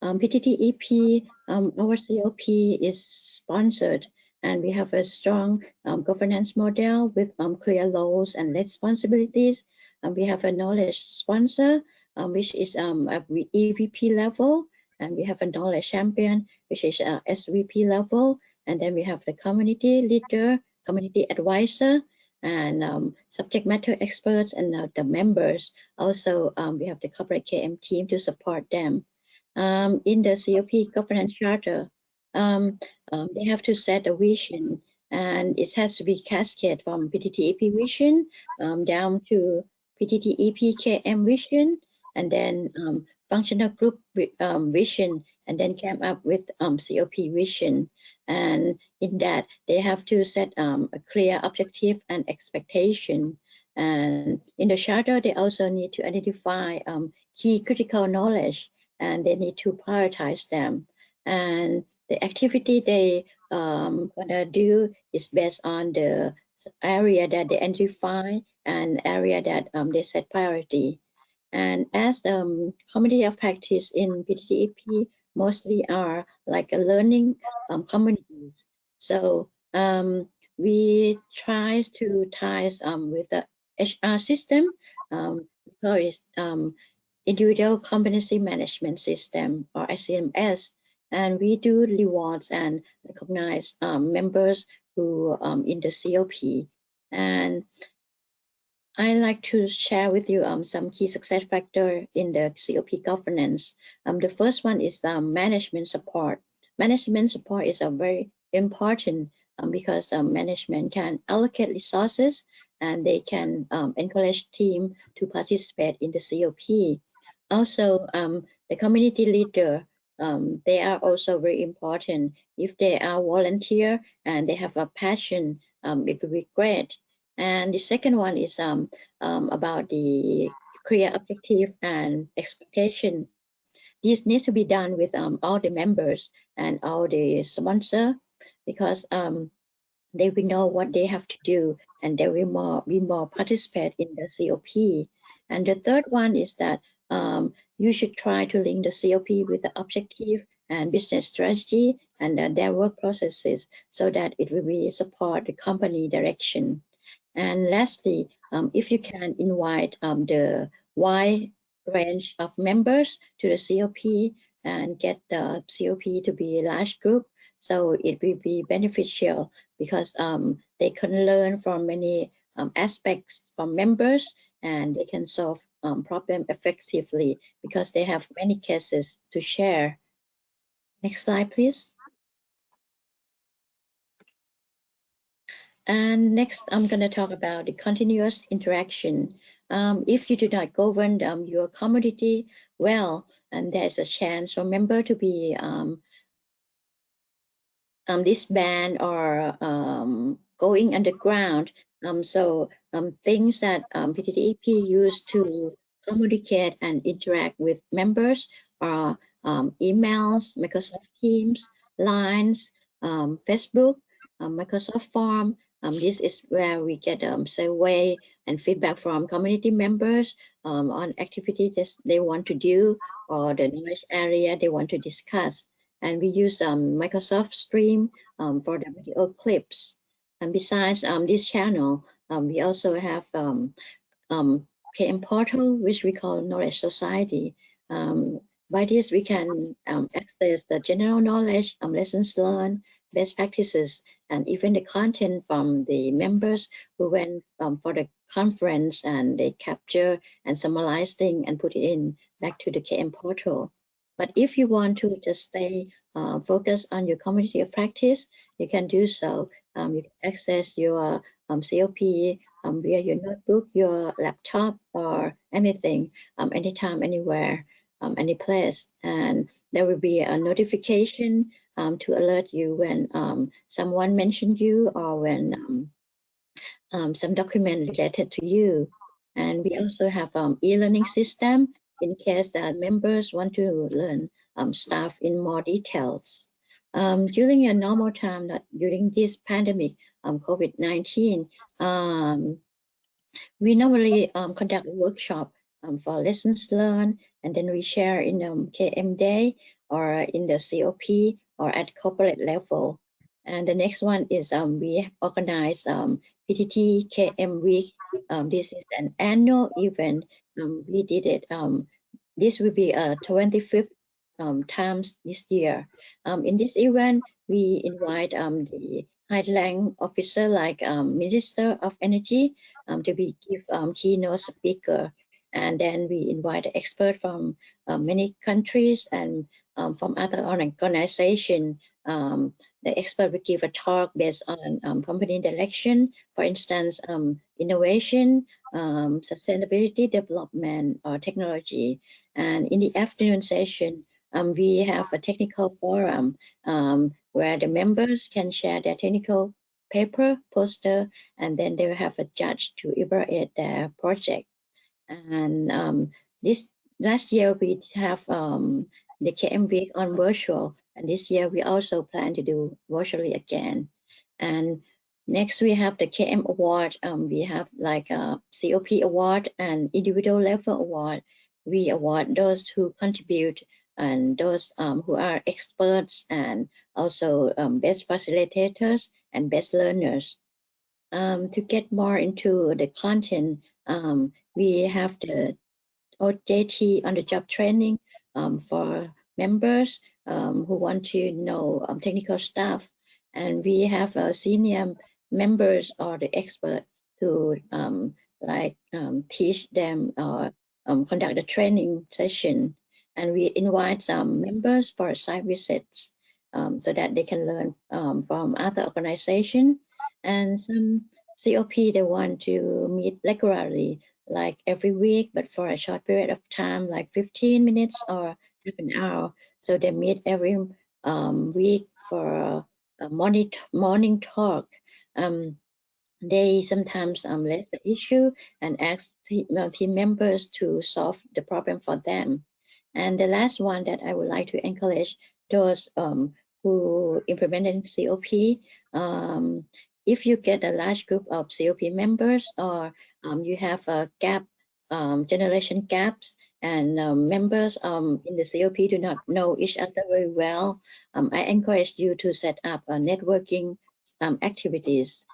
PTTEP, our COP is sponsored, and we have a strong governance model with clear roles and responsibilities. We have a knowledge sponsor, which is at EVP level, and we have a knowledge champion, which is SVP level, and then we have the community leader, community advisor, and subject matter experts, and the members. Also, we have the corporate KM team to support them. In the COP governance charter, they have to set a vision, and it has to be cascade from PTTEP vision down to PTTEP KM vision, and then functional group vision, and then came up with COP vision. And in that, they have to set a clear objective and expectation. And in the charter, they also need to identify key critical knowledge, and they need to prioritize them. And the activity they want to do is based on the area that they identify and area that they set priority. And as the community of practice in PTTEP mostly are like a learning communities. So we try to tie with the HR system, because individual competency management system, or ICMS, and we do rewards and recognize members who in the COP. And I like to share with you some key success factor in the COP governance. The first one is management support. Management support is very important because management can allocate resources, and they can encourage team to participate in the COP. Also, the community leader, they are also very important. If they are volunteer and they have a passion, it would be great. And the second one is about the clear objective and expectation. This needs to be done with all the members and all the sponsor, because they will know what they have to do, and they will be more participate in the COP. And the third one is that you should try to link the COP with the objective and business strategy and their work processes, so that it will be support the company direction. And lastly, if you can invite the wide range of members to the COP and get the COP to be a large group, so it will be beneficial, because they can learn from many aspects from members, and they can solve problem effectively because they have many cases to share. Next slide, please. And next, I'm going to talk about the continuous interaction. If you do not govern your community well, and there's a chance for member to be disbanded or going underground. So things that PTTEP used to communicate and interact with members are emails, Microsoft Teams, Lines, Facebook, Microsoft Form. This is where we get survey and feedback from community members on activities they want to do, or the knowledge area they want to discuss. And we use Microsoft Stream for the video clips. And besides this channel, we also have KM Portal, which we call Knowledge Society. By this, we can access the general knowledge, lessons learned, best practices, and even the content from the members who went for the conference, and they capture and summarize things and put it in back to the KM Portal. But if you want to just stay focused on your community of practice, you can do so. You can access your COP via your notebook, your laptop, or anything, anytime, anywhere, any place. And there will be a notification to alert you when someone mentioned you, or when some document related to you. And we also have e-learning system in case that members want to learn stuff in more details. During a normal time, not during this pandemic, COVID-19, we normally conduct a workshop for lessons learned, and then we share in KM Day or in the COP or at corporate level. And the next one is we organize PTT KM Week. This is an annual event. We did it. This will be 25th times this year. In this event, we invite the high-rank officer like Minister of Energy to be give keynote speaker, and then we invite an expert from many countries and from other organizations. The expert will give a talk based on company direction, for instance, innovation, sustainability, development, or technology. And in the afternoon session, we have a technical forum where the members can share their technical paper, poster, and then they will have a judge to evaluate their project. And this last year we have the KM Week on virtual, and this year we also plan to do virtually again. And next we have the KM Award. We have like a COP award and individual level award. We award those who contribute and those who are experts, and also best facilitators and best learners. To get more into the content, we have the OJT on the job training for members who want to know technical stuff, and we have senior members or the expert to teach them or conduct a training session, and we invite some members for site visits so that they can learn from other organizations, and some COP they want to meet regularly, like every week, but for a short period of time, like 15 minutes or half an hour. So they meet every week for a morning talk. They sometimes raise the issue and ask team members to solve the problem for them. And the last one that I would like to encourage those who implemented COP, if you get a large group of COP members, or you have a gap, generation gaps, and members in the COP do not know each other very well, I encourage you to set up networking activities.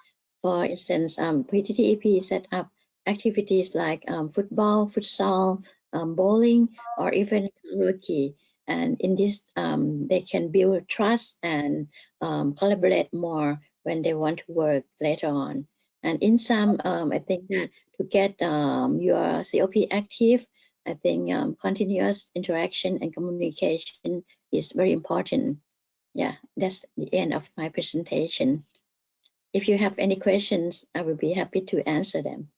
For instance, PTTEP set up activities like football, futsal, bowling, or even karaoke. And in this, they can build trust and collaborate more when they want to work later on. And in some, I think that to get your COP active, I think continuous interaction and communication is very important. Yeah, that's the end of my presentation. If you have any questions, I will be happy to answer them.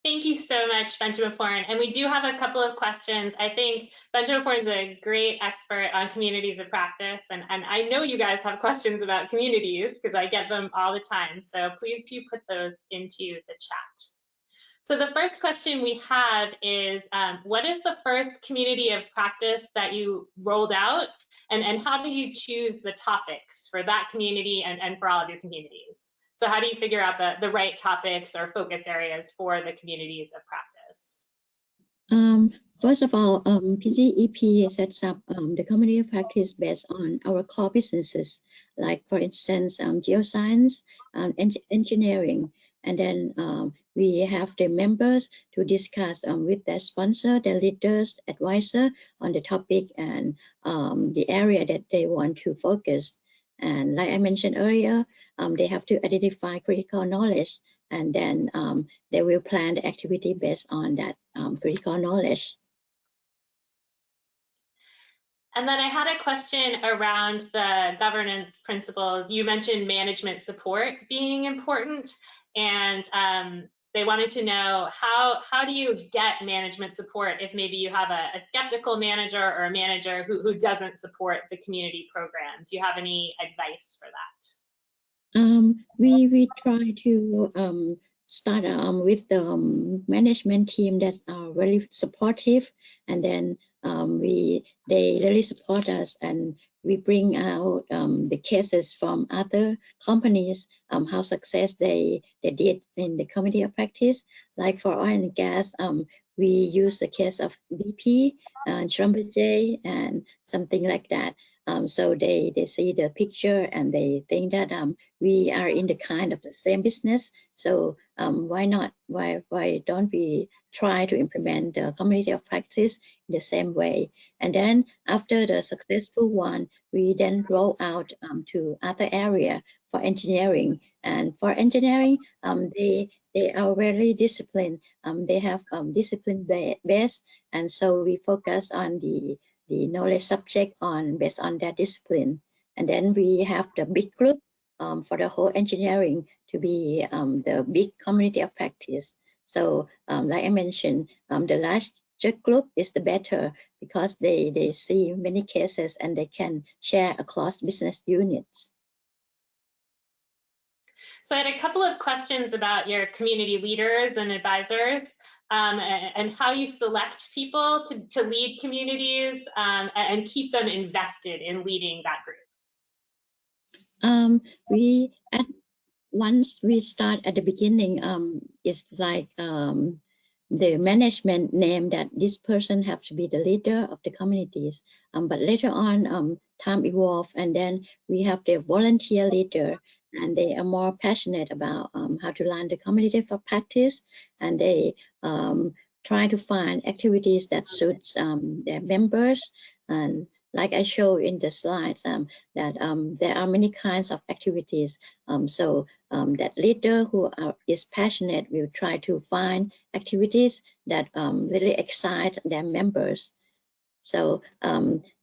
Thank you so much, Benjamin Foran. And we do have a couple of questions. I think Benjamin Foran is a great expert on communities of practice. And I know you guys have questions about communities because I get them all the time. So please do put those into the chat. So the first question we have is, what is the first community of practice that you rolled out? And how do you choose the topics for that community and for all of your communities? So how do you figure out the right topics or focus areas for the communities of practice? First of all, PTEP sets up the community of practice based on our core businesses, like, for instance, geoscience, engineering. And then we have the members to discuss with their sponsor, their leaders, advisor on the topic and the area that they want to focus. And like I mentioned earlier, they have to identify critical knowledge, and then they will plan the activity based on that critical knowledge. And then I had a question around the governance principles. You mentioned management support being important, and they wanted to know how do you get management support if maybe you have a skeptical manager or a manager who doesn't support the community program? Do you have any advice for that? We try to start with the management team that are really supportive, and then they really support us, and we bring out the cases from other companies, how success they did in the community of practice. Like for oil and gas, we use the case of BP and Schlumberger and something like that. So they see the picture and they think that we are in the kind of the same business. So why not? Why don't we try to implement the community of practice in the same way? And then after the successful one, we then roll out to other area for engineering. And for engineering, they are very disciplined. They have discipline based, and so we focus on the knowledge subject based on their discipline. And then we have the big group for the whole engineering to be the big community of practice. So like I mentioned, the larger group is the better, because they see many cases and they can share across business units. So I had a couple of questions about your community leaders and advisors, and how you select people to lead communities and keep them invested in leading that group. Once we start at the beginning, it's like the management name that this person has to be the leader of the communities. But later on, time evolved, and then we have the volunteer leader, and they are more passionate about how to run the community for practice, and they try to find activities that suits their members. And like I show in the slides, that there are many kinds of activities. So that leader who is passionate will try to find activities that really excite their members. So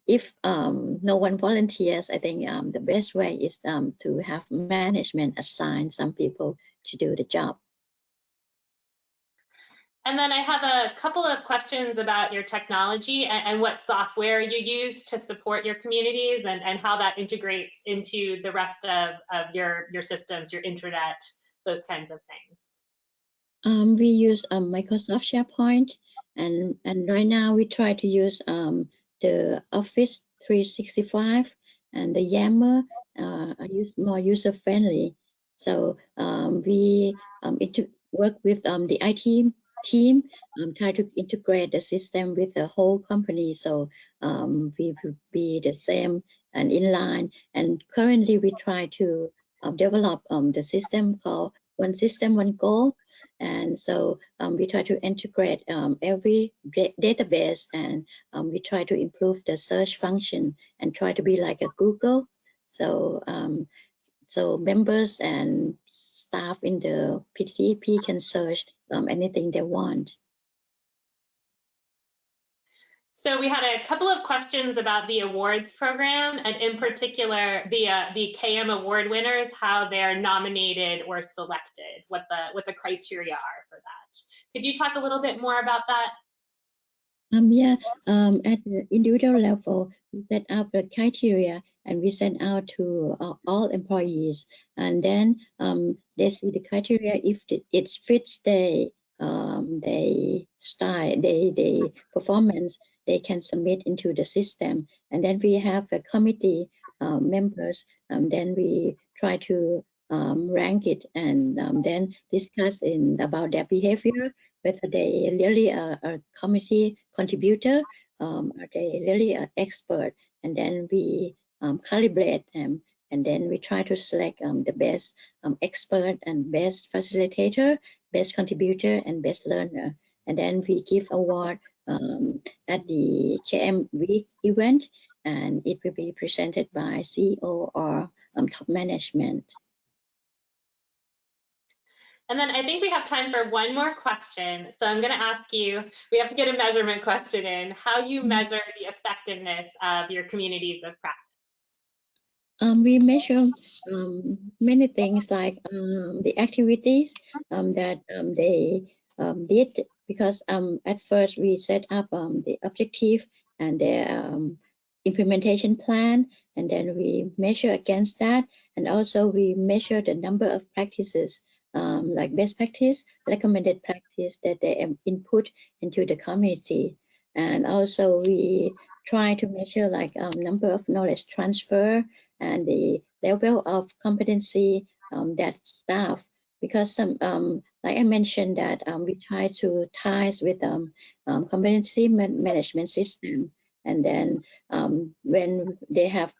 if no one volunteers, I think the best way is to have management assign some people to do the job. And then I have a couple of questions about your technology and what software you use to support your communities, and how that integrates into the rest of your systems, your intranet, those kinds of things. We use Microsoft SharePoint, and right now we try to use the Office 365, and the Yammer are more user friendly. So we work with the IT team, try to integrate the system with the whole company, so we will be the same and in line. And currently we try to develop the system called One System, One Goal. And so we try to integrate every database, and we try to improve the search function and try to be like a Google. So so members and staff in the PTTEP can search anything they want. So we had a couple of questions about the awards program, and in particular the KM award winners, how they're nominated or selected, what the criteria are for that. Could you talk a little bit more about that? Yeah, at the individual level, we set up the criteria and we send out to all employees, and then they see the criteria. If it fits their style, their performance, they can submit into the system. And then we have a committee members, then we try to rank it, and then discuss about their behavior, whether they really are a committee contributor, are they really an expert, and then we calibrate them, and then we try to select the best expert and best facilitator, best contributor, and best learner. And then we give award at the KM Week event, and it will be presented by CEO or top management. And then I think we have time for one more question. So I'm going to ask you, we have to get a measurement question in, how you measure the effectiveness of your communities of practice. We measure many things, like the activities that they did, because at first we set up the objective and the implementation plan, and then we measure against that, and also we measure the number of practices like best practice, recommended practice that they input into the community. And also we try to measure like number of knowledge transfer and the level of competency that staff, because some like I mentioned that we try to ties with competency management system, and then when we have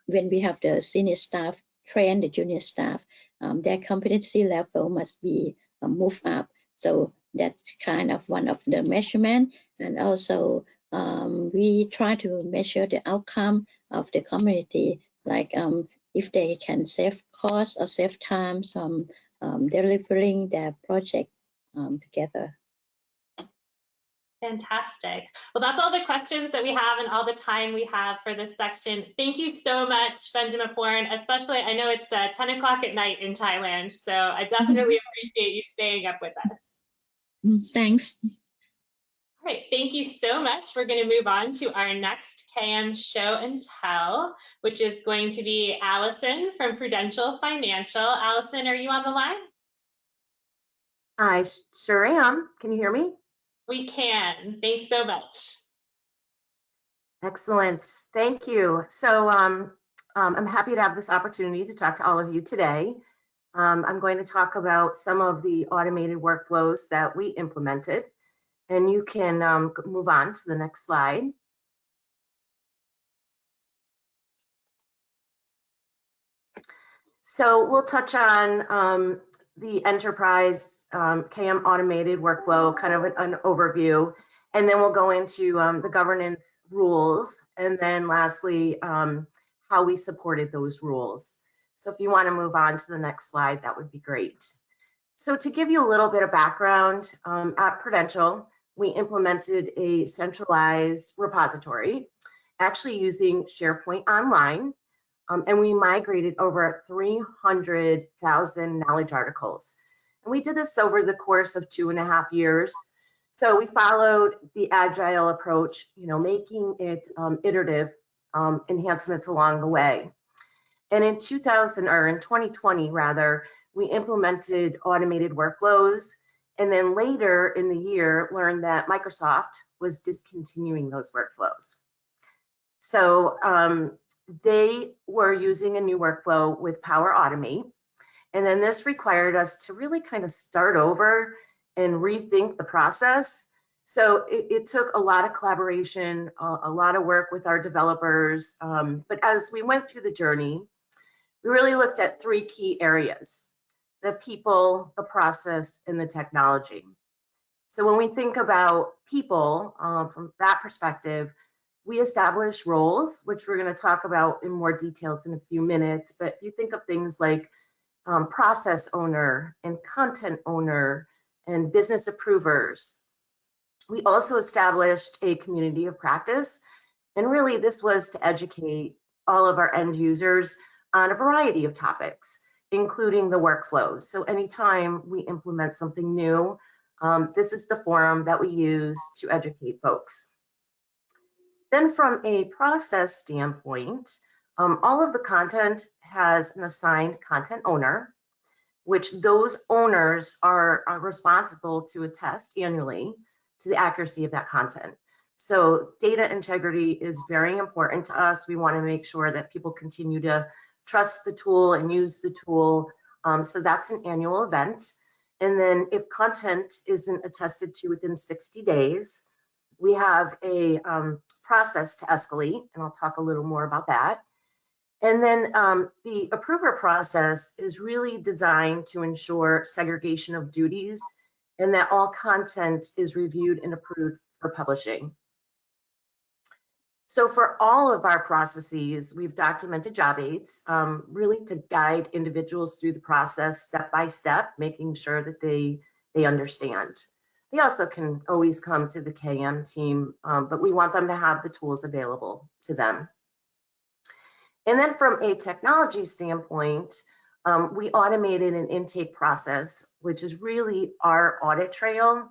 the senior staff train the junior staff, their competency level must be moved up. So that's kind of one of the measurement. And also we try to measure the outcome of the community, like if they can save costs or save time delivering their project together. Fantastic. Well, that's all the questions that we have and all the time we have for this section. Thank you so much, Benjamaporn, especially I know it's 10 o'clock at night in Thailand, so I definitely appreciate you staying up with us. Thanks. All right, thank you so much. We're going to move on to our next KM show and tell, which is going to be Alison from Prudential Financial. Alison, are you on the line? I sure am. Can you hear me? We can. Thanks so much. Excellent. Thank you. So I'm happy to have this opportunity to talk to all of you today. I'm going to talk about some of the automated workflows that we implemented, and you can move on to the next slide. So we'll touch on the enterprise KM automated workflow, kind of an overview, and then we'll go into the governance rules, and then lastly, how we supported those rules. So if you want to move on to the next slide, that would be great. So to give you a little bit of background, at Prudential, we implemented a centralized repository, actually using SharePoint Online, and we migrated over 300,000 knowledge articles. And we did this over the course of 2.5 years. So we followed the agile approach, making it iterative enhancements along the way. And in 2020 rather, we implemented automated workflows, and then later in the year learned that Microsoft was discontinuing those workflows. So they were using a new workflow with Power Automate. And then this required us to really kind of start over and rethink the process. So it took a lot of collaboration, a lot of work with our developers. But as we went through the journey, we really looked at 3 key areas: the people, the process, and the technology. So when we think about people, from that perspective, we established roles, which we're going to talk about in more details in a few minutes. But if you think of things like process owner and content owner and business approvers, we also established a community of practice. And really, this was to educate all of our end users on a variety of topics, including the workflows. So anytime we implement something new, this is the forum that we use to educate folks. Then from a process standpoint, all of the content has an assigned content owner, which those owners are responsible to attest annually to the accuracy of that content. So data integrity is very important to us. We want to make sure that people continue to trust the tool and use the tool. So that's an annual event. And then if content isn't attested to within 60 days, we have a process to escalate, and I'll talk a little more about that. And then the approver process is really designed to ensure segregation of duties and that all content is reviewed and approved for publishing. So for all of our processes, we've documented job aids, really to guide individuals through the process step by step, making sure that they understand. They also can always come to the KM team, but we want them to have the tools available to them. And then from a technology standpoint, we automated an intake process, which is really our audit trail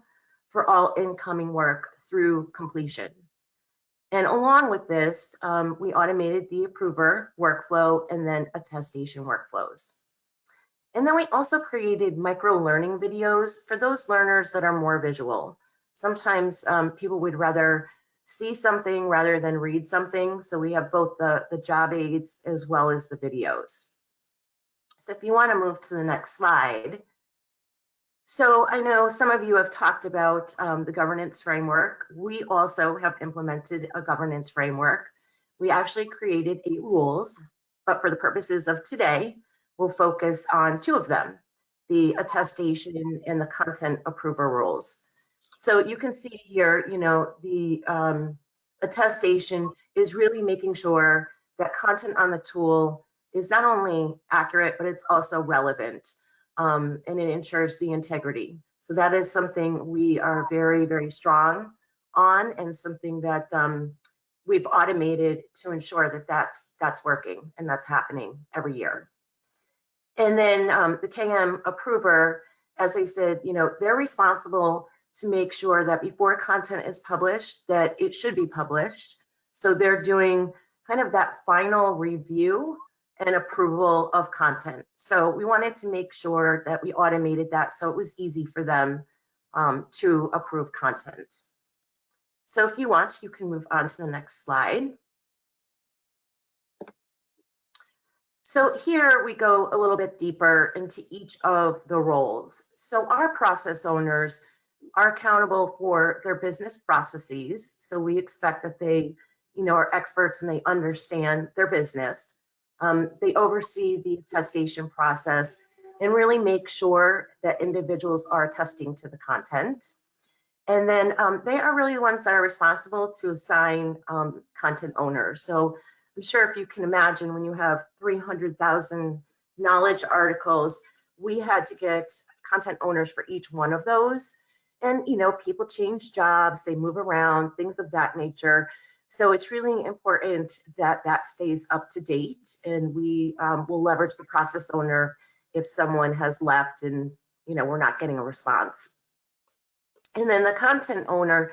for all incoming work through completion. And along with this, we automated the approver workflow and then attestation workflows. And then we also created micro learning videos for those learners that are more visual. Sometimes people would rather see something rather than read something. So we have both the job aids as well as the videos. So if you want to move to the next slide. So I know some of you have talked about the governance framework. We also have implemented a governance framework. We actually created 8 rules, but for the purposes of today, we'll focus on 2 of them, the attestation and the content approver rules. So you can see here, you know, the attestation is really making sure that content on the tool is not only accurate, but it's also relevant. And it ensures the integrity. So that is something we are very, very strong on, and something that we've automated to ensure that that's working and that's happening every year. And then the KM approver, as I said, you know, they're responsible to make sure that before content is published, that it should be published. So they're doing kind of that final review and approval of content. So we wanted to make sure that we automated that so it was easy for them to approve content. So if you want, you can move on to the next slide. So here we go a little bit deeper into each of the roles. So our process owners are accountable for their business processes. So we expect that they, you know, are experts and they understand their business. They oversee the attestation process and really make sure that individuals are attesting to the content. And then they are really the ones that are responsible to assign content owners. So I'm sure if you can imagine, when you have 300,000 knowledge articles, we had to get content owners for each one of those. And, you know, people change jobs, they move around, things of that nature. So it's really important that that stays up to date, and we will leverage the process owner if someone has left and, you know, we're not getting a response. And then the content owner,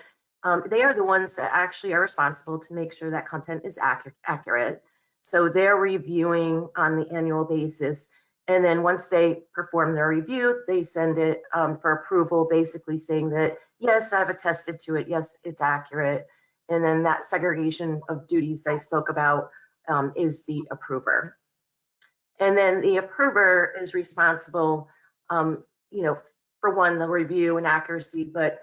they are the ones that actually are responsible to make sure that content is accurate. So they're reviewing on the annual basis. And then once they perform their review, they send it for approval, basically saying that, yes, I've attested to it. Yes, it's accurate. And then that segregation of duties that I spoke about is the approver. And then the approver is responsible, you know, for one, the review and accuracy, but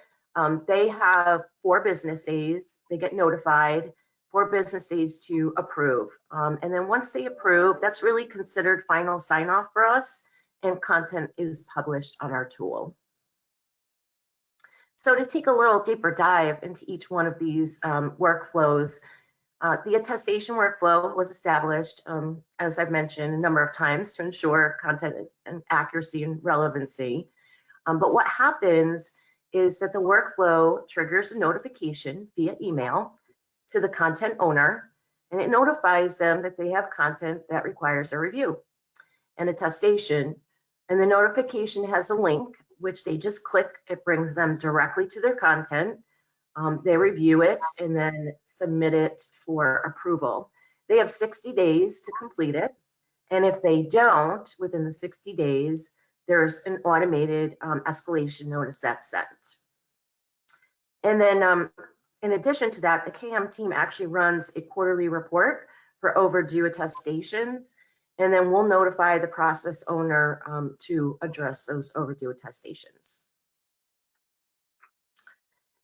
they have 4 business days. They get notified 4 business days to approve. And then once they approve, that's really considered final sign off for us, and content is published on our tool. So to take a little deeper dive into each one of these workflows, the attestation workflow was established, as I've mentioned a number of times, to ensure content and accuracy and relevancy. But what happens is that the workflow triggers a notification via email to the content owner, and it notifies them that they have content that requires a review and attestation. And the notification has a link, which they just click. It brings them directly to their content. They review it and then submit it for approval. They have 60 days to complete it. And if they don't, within the 60 days, there's an automated escalation notice that's sent. And then in addition to that, the KM team actually runs a quarterly report for overdue attestations, and then we'll notify the process owner to address those overdue attestations.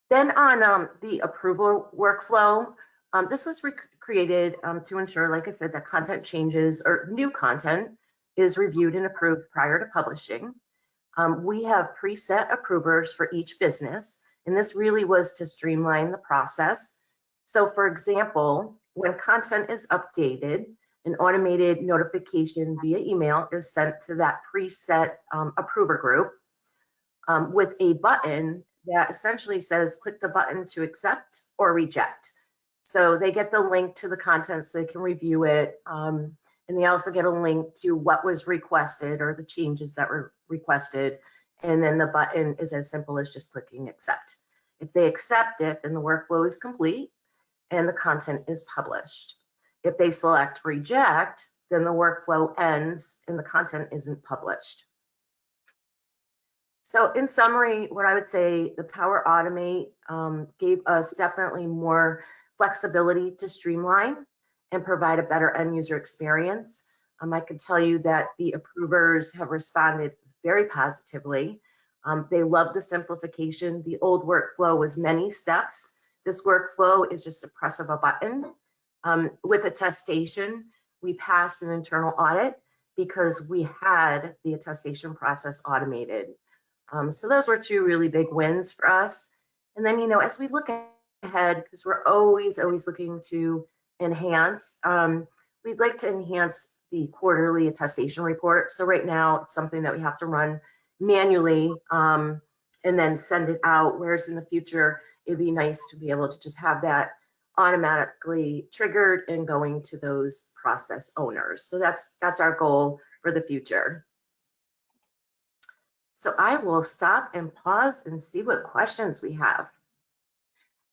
Then on the approval workflow, this was created to ensure, like I said, that content changes or new content is reviewed and approved prior to publishing. We have preset approvers for each business, and this really was to streamline the process. So for example, when content is updated, an automated notification via email is sent to that preset approver group with a button that essentially says, click the button to accept or reject. So they get the link to the content so they can review it. And they also get a link to what was requested or the changes that were requested. And then the button is as simple as just clicking accept. If they accept it, then the workflow is complete and the content is published. If they select reject, then the workflow ends and the content isn't published. So in summary, what I would say, the Power Automate gave us definitely more flexibility to streamline and provide a better end user experience. I can tell you that the approvers have responded very positively. They love the simplification. The old workflow was many steps. This workflow is just a press of a button. With attestation, we passed an internal audit because we had the attestation process automated. So those were two really big wins for us. And then, as we look ahead, because we're always looking to enhance, we'd like to enhance the quarterly attestation report. So right now, it's something that we have to run manually and then send it out, whereas in the future, it'd be nice to be able to just have that automatically triggered and going to those process owners. So that's our goal for the future. So I will stop and pause and see what questions we have.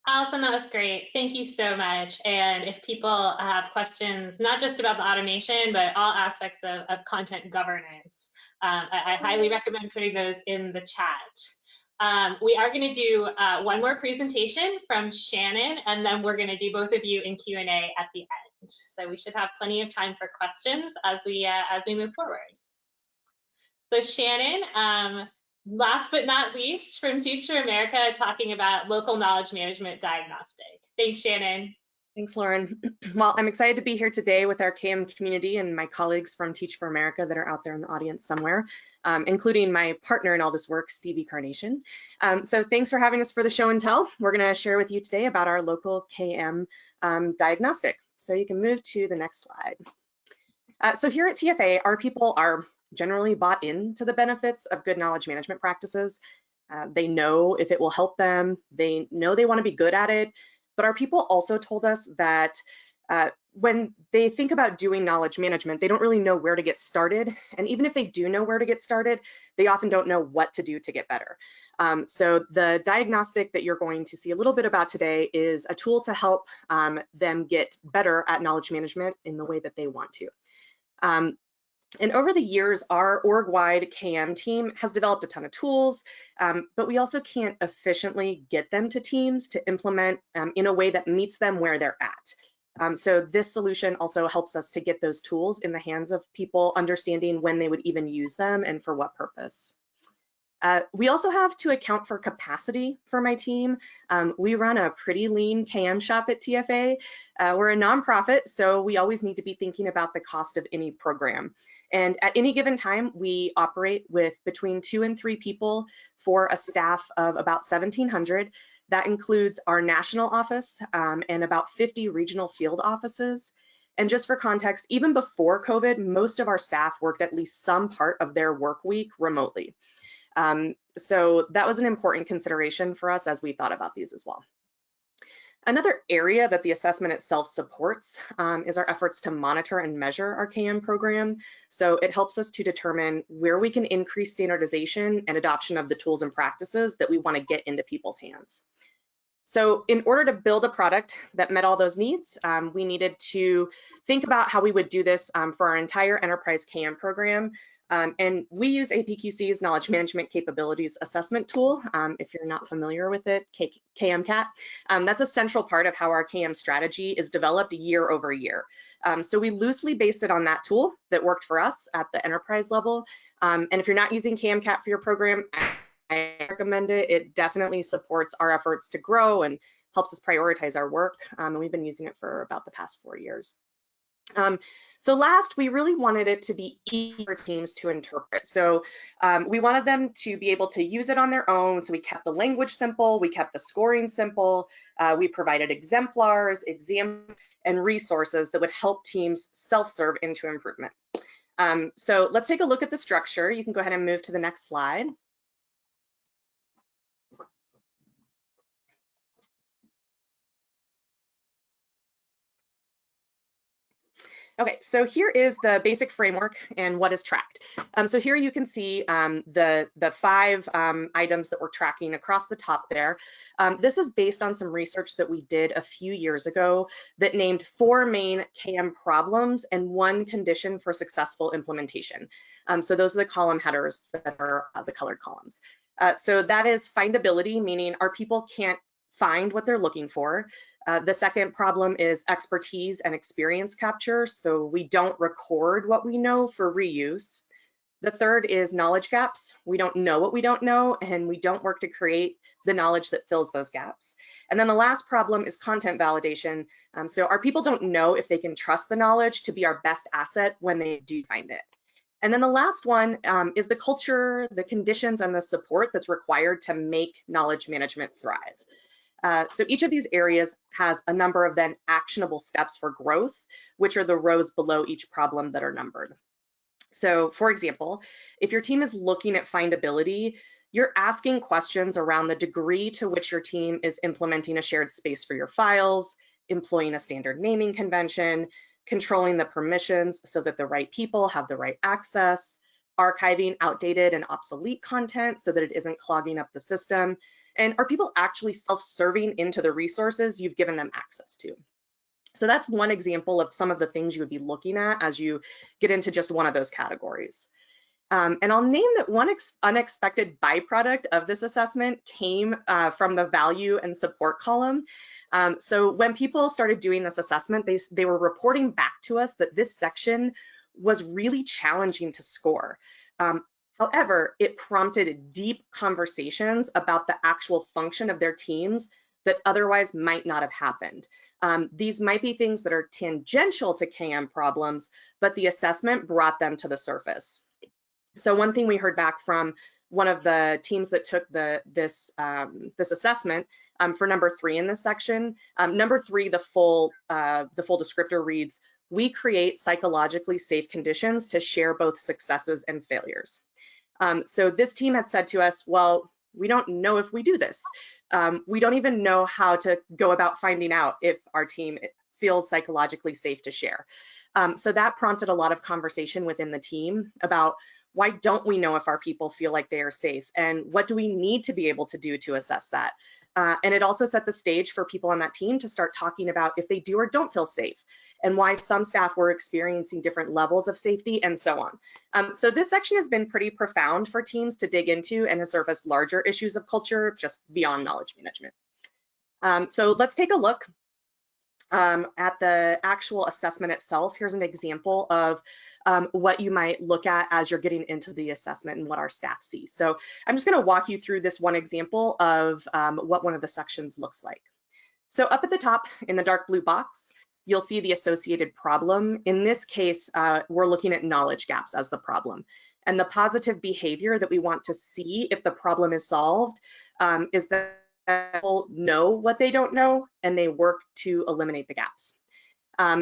Alison, that was great. Thank you so much. And if people have questions, not just about the automation, but all aspects of content governance, I highly recommend putting those in the chat. We are going to do one more presentation from Shannon, and then we're going to do both of you in Q&A at the end. So we should have plenty of time for questions as we move forward. So Shannon, last but not least, from Teach for America, talking about local knowledge management diagnostic. Thanks, Shannon. Thanks, Lauren. Well, I'm excited to be here today with our KM community and my colleagues from Teach for America that are out there in the audience somewhere, including my partner in all this work, Stevie Carnation. So thanks for having us for the show and tell. We're going to share with you today about our local KM diagnostic. So you can move to the next slide. So here at TFA, our people are generally bought into the benefits of good knowledge management practices. They know if it will help them. They know they want to be good at it. But our people also told us that when they think about doing knowledge management, they don't really know where to get started. And even if they do know where to get started, they often don't know what to do to get better. So the diagnostic that you're going to see a little bit about today is a tool to help them get better at knowledge management in the way that they want to. And over the years, our org-wide KM team has developed a ton of tools, but we also can't efficiently get them to teams to implement in a way that meets them where they're at. So this solution also helps us to get those tools in the hands of people, understanding when they would even use them and for what purpose. We also have to account for capacity for my team. We run a pretty lean KM shop at TFA. We're a nonprofit, so we always need to be thinking about the cost of any program. And at any given time, we operate with between 2 and 3 people for a staff of about 1,700. That includes our national office and about 50 regional field offices. And just for context, even before COVID, most of our staff worked at least some part of their work week remotely. So that was an important consideration for us as we thought about these as well. Another area that the assessment itself supports is our efforts to monitor and measure our KM program. So it helps us to determine where we can increase standardization and adoption of the tools and practices that we want to get into people's hands. So in order to build a product that met all those needs, we needed to think about how we would do this for our entire enterprise KM program. And we use APQC's Knowledge Management Capabilities Assessment Tool. If you're not familiar with it, KMCAT. That's a central part of how our KM strategy is developed year over year. So we loosely based it on that tool that worked for us at the enterprise level. And if you're not using KMCAT for your program, I recommend it. It definitely supports our efforts to grow and helps us prioritize our work. And we've been using it for about the past 4 years. So last, we really wanted it to be easy for teams to interpret. So we wanted them to be able to use it on their own. So we kept the language simple, we kept the scoring simple, we provided exemplars, exams, and resources that would help teams self-serve into improvement. So let's take a look at the structure. You can go ahead and move to the next slide. Okay, so here is the basic framework and what is tracked. So here you can see the 5 items that we're tracking across the top there. This is based on some research that we did a few years ago that named 4 main KM problems and 1 condition for successful implementation. So those are the column headers that are the colored columns. So that is findability, meaning our people can't find what they're looking for. The second problem is expertise and experience capture, so we don't record what we know for reuse. The third is knowledge gaps. We don't know what we don't know, and we don't work to create the knowledge that fills those gaps. And then the last problem is content validation. So our people don't know if they can trust the knowledge to be our best asset when they do find it. And then the last one is the culture, the conditions, and the support that's required to make knowledge management thrive. So each of these areas has a number of then actionable steps for growth, which are the rows below each problem that are numbered. So for example, if your team is looking at findability, you're asking questions around the degree to which your team is implementing a shared space for your files, employing a standard naming convention, controlling the permissions so that the right people have the right access, archiving outdated and obsolete content so that it isn't clogging up the system, and are people actually self-serving into the resources you've given them access to? So that's one example of some of the things you would be looking at as you get into just one of those categories. And I'll name that one unexpected byproduct of this assessment came from the value and support column. So when people started doing this assessment, they were reporting back to us that this section was really challenging to score. However, it prompted deep conversations about the actual function of their teams that otherwise might not have happened. These might be things that are tangential to KM problems, but the assessment brought them to the surface. So one thing we heard back from one of the teams that took this assessment for number 3 in this section, number 3, the full descriptor reads, "We create psychologically safe conditions to share both successes and failures." So this team had said to us, well, we don't know if we do this. We don't even know how to go about finding out if our team feels psychologically safe to share. So that prompted a lot of conversation within the team about why don't we know if our people feel like they are safe, and what do we need to be able to do to assess that? And it also set the stage for people on that team to start talking about if they do or don't feel safe, and why some staff were experiencing different levels of safety, and so on. So this section has been pretty profound for teams to dig into and has surfaced larger issues of culture just beyond knowledge management. So let's take a look at the actual assessment itself. Here's an example of what you might look at as you're getting into the assessment and what our staff see. So I'm just going to walk you through this one example of what one of the sections looks like. So up at the top in the dark blue box, you'll see the associated problem. In this case, we're looking at knowledge gaps as the problem. And the positive behavior that we want to see if the problem is solved is that people know what they don't know and they work to eliminate the gaps.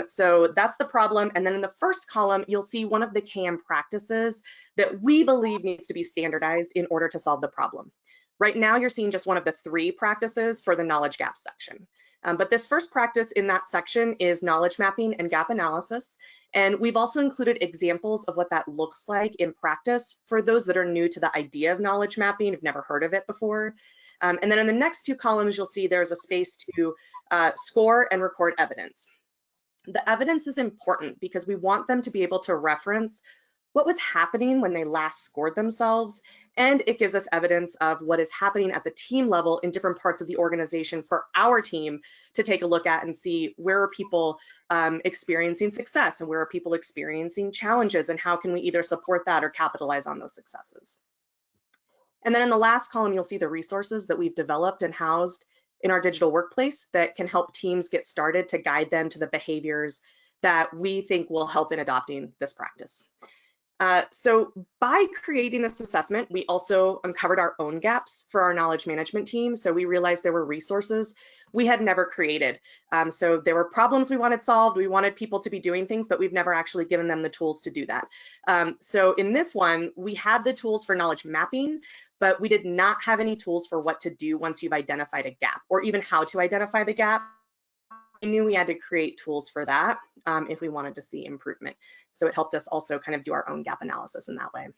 So that's the problem. And then in the first column, you'll see one of the KM practices that we believe needs to be standardized in order to solve the problem. Right now, you're seeing just one of the 3 practices for the knowledge gap section. But this first practice in that section is knowledge mapping and gap analysis. And we've also included examples of what that looks like in practice for those that are new to the idea of knowledge mapping, have never heard of it before. And then in the next 2 columns, you'll see there's a space to score and record evidence. The evidence is important because we want them to be able to reference what was happening when they last scored themselves, and it gives us evidence of what is happening at the team level in different parts of the organization for our team to take a look at and see where are people experiencing success and where are people experiencing challenges, and how can we either support that or capitalize on those successes. And then in the last column, you'll see the resources that we've developed and housed in our digital workplace that can help teams get started to guide them to the behaviors that we think will help in adopting this practice. So by creating this assessment, we also uncovered our own gaps for our knowledge management team. So we realized there were resources we had never created. So there were problems we wanted solved. We wanted people to be doing things, but we've never actually given them the tools to do that. So in this one, we had the tools for knowledge mapping, but we did not have any tools for what to do once you've identified a gap, or even how to identify the gap we knew we had to create tools for that if we wanted to see improvement. So it helped us also kind of do our own gap analysis in that way.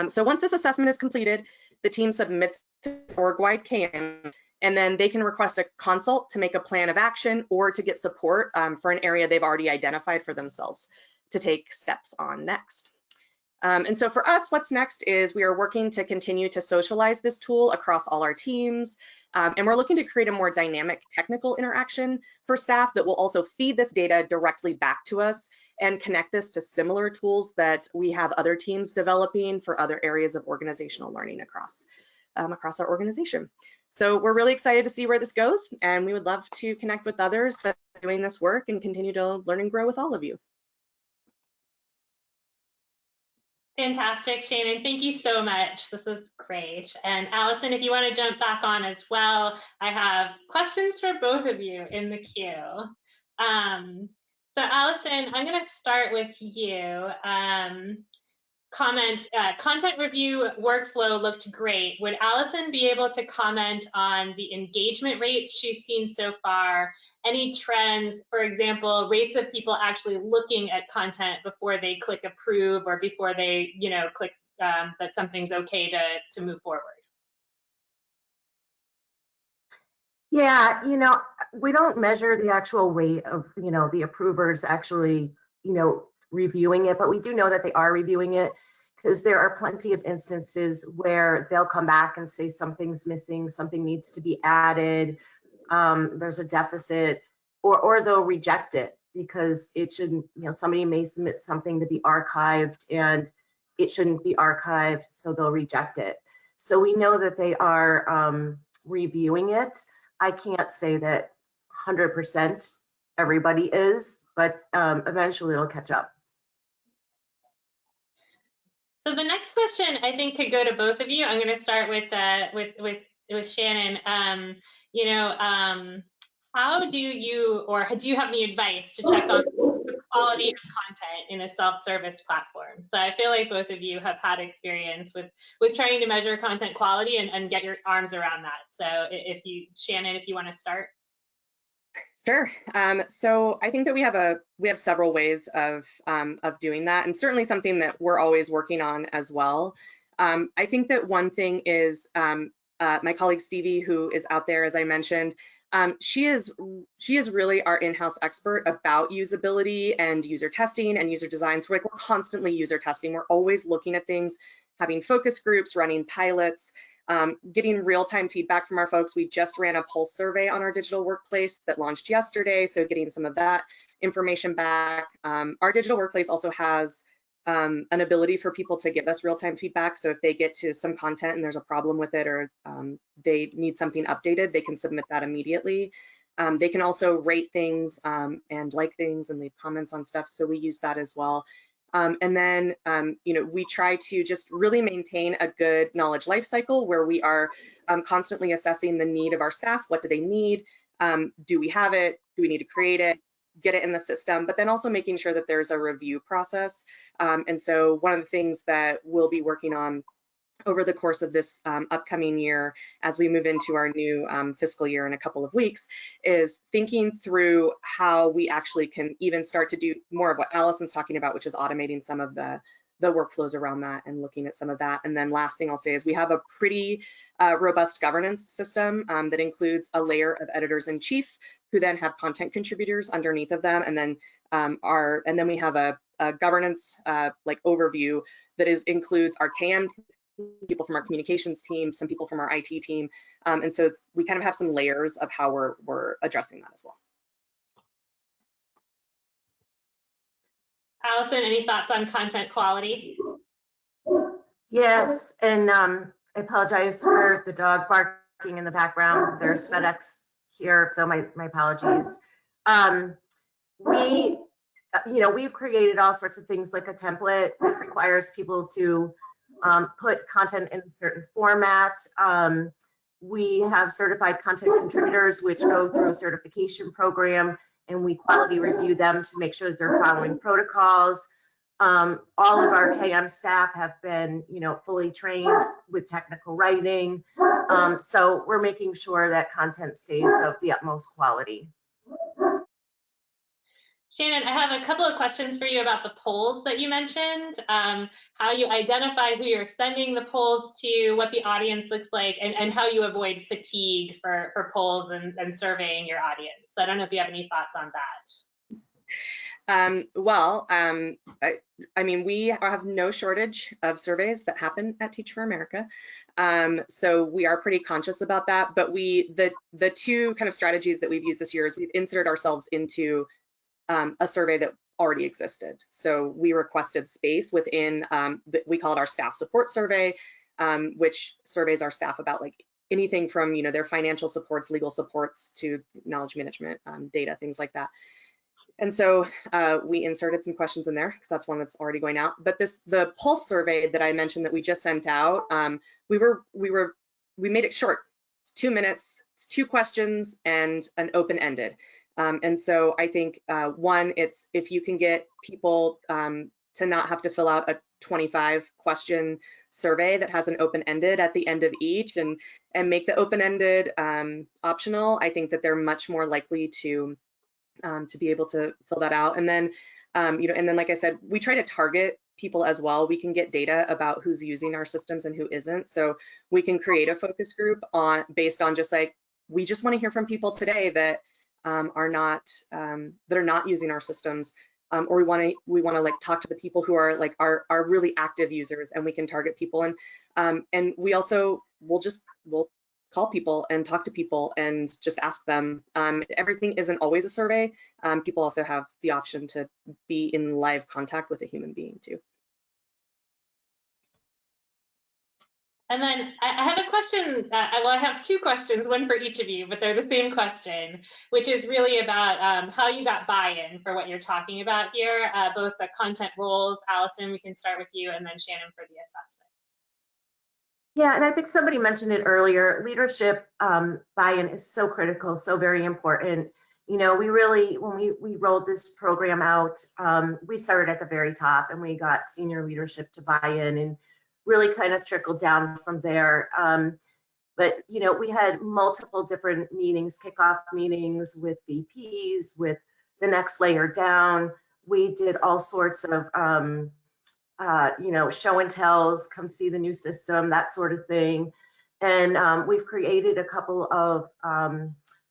So once this assessment is completed, the team submits to org-wide KM, and then they can request a consult to make a plan of action or to get support for an area they've already identified for themselves to take steps on next. And so for us, what's next is we are working to continue to socialize this tool across all our teams. And we're looking to create a more dynamic technical interaction for staff that will also feed this data directly back to us and connect this to similar tools that we have other teams developing for other areas of organizational learning across our organization. So we're really excited to see where this goes, and we would love to connect with others that are doing this work and continue to learn and grow with all of you. Fantastic, Shannon. Thank you so much. This is great. And Allison, if you want to jump back on as well, I have questions for both of you in the queue. So Allison, I'm going to start with you. Content review workflow looked great. Would Allison be able to comment on the engagement rates she's seen so far? Any trends, for example, rates of people actually looking at content before they click approve or before they, click that something's okay to move forward? Yeah, we don't measure the actual rate of, the approvers actually, reviewing it, but we do know that they are reviewing it, because there are plenty of instances where they'll come back and say something's missing, something needs to be added, there's a deficit, or they'll reject it because it shouldn't, somebody may submit something to be archived and it shouldn't be archived, so they'll reject it. So we know that they are reviewing it. I can't say that 100% everybody is, but eventually it'll catch up. So the next question I think could go to both of you. I'm going to start with Shannon. How do you have any advice to check on the quality of content in a self-service platform? So I feel like both of you have had experience with trying to measure content quality and get your arms around that. So Shannon, if you want to start. Sure. So I think that we have several ways of doing that, and certainly something that we're always working on as well. I think that one thing is my colleague Stevie, who is out there, as I mentioned, she is really our in-house expert about usability and user testing and user design. So we're constantly user testing. We're always looking at things, having focus groups, running pilots, getting real-time feedback from our folks. We just ran a pulse survey on our digital workplace that launched yesterday, so getting some of that information back. Our digital workplace also has an ability for people to give us real-time feedback. So if they get to some content and there's a problem with it, or they need something updated, they can submit that immediately. They can also rate things and like things and leave comments on stuff, so we use that as well. And then, we try to just really maintain a good knowledge life cycle where we are constantly assessing the need of our staff. What do they need? Do we have it? Do we need to create it? Get it in the system? But then also making sure that there's a review process. And so one of the things that we'll be working on over the course of this upcoming year, as we move into our new fiscal year in a couple of weeks, is thinking through how we actually can even start to do more of what Alison's talking about, which is automating some of the workflows around that and looking at some of that. And then last thing I'll say is we have a pretty robust governance system that includes a layer of editors-in-chief who then have content contributors underneath of them, and then we have a governance overview that includes our KM people from our communications team, some people from our IT team, and so we kind of have some layers of how we're addressing that as well. Allison, any thoughts on content quality? Yes, and I apologize for the dog barking in the background. There's FedEx here, so my apologies. We've created all sorts of things like a template that requires people to put content in a certain format. We have certified content contributors which go through a certification program, and we quality review them to make sure that they're following protocols. All of our KM staff have been, fully trained with technical writing. So we're making sure that content stays of the utmost quality. Shannon, I have a couple of questions for you about the polls that you mentioned, how you identify who you're sending the polls to, what the audience looks like, and how you avoid fatigue for polls and surveying your audience. So I don't know if you have any thoughts on that. I mean, we have no shortage of surveys that happen at Teach for America. So we are pretty conscious about that, but the two kind of strategies that we've used this year is we've inserted ourselves into a survey that already existed. So we requested space within, we call it our staff support survey, which surveys our staff about like anything from, you know, their financial supports, legal supports to knowledge management, data, things like that. And so we inserted some questions in there because that's one that's already going out. But the pulse survey that I mentioned that we just sent out, we made it short. It's 2 minutes, it's 2 questions and an open-ended. And so I think one, it's if you can get people to not have to fill out a 25 question survey that has an open-ended at the end of each and make the open-ended optional, I think that they're much more likely to be able to fill that out. And then, you know, and then like I said, we try to target people as well. We can get data about who's using our systems and who isn't. So we can create a focus group based on just like, we just want to hear from people today that are not using our systems, or we want to like talk to the people who are like are really active users, and we can target people. And we also we'll call people and talk to people and just ask them. Everything isn't always a survey. People also have the option to be in live contact with a human being too. And then I have a question, well, I have 2 questions, one for each of you, but they're the same question, which is really about how you got buy-in for what you're talking about here, both the content roles. Alison, we can start with you, and then Shannon for the assessment. Yeah, and I think somebody mentioned it earlier, leadership buy-in is so critical, so very important. You know, we really, when we rolled this program out, we started at the very top and we got senior leadership to buy in and really kind of trickled down from there. But, you know, we had multiple different meetings, kickoff meetings with VPs, with the next layer down. We did all sorts of, you know, show and tells, come see the new system, that sort of thing. And we've created a couple of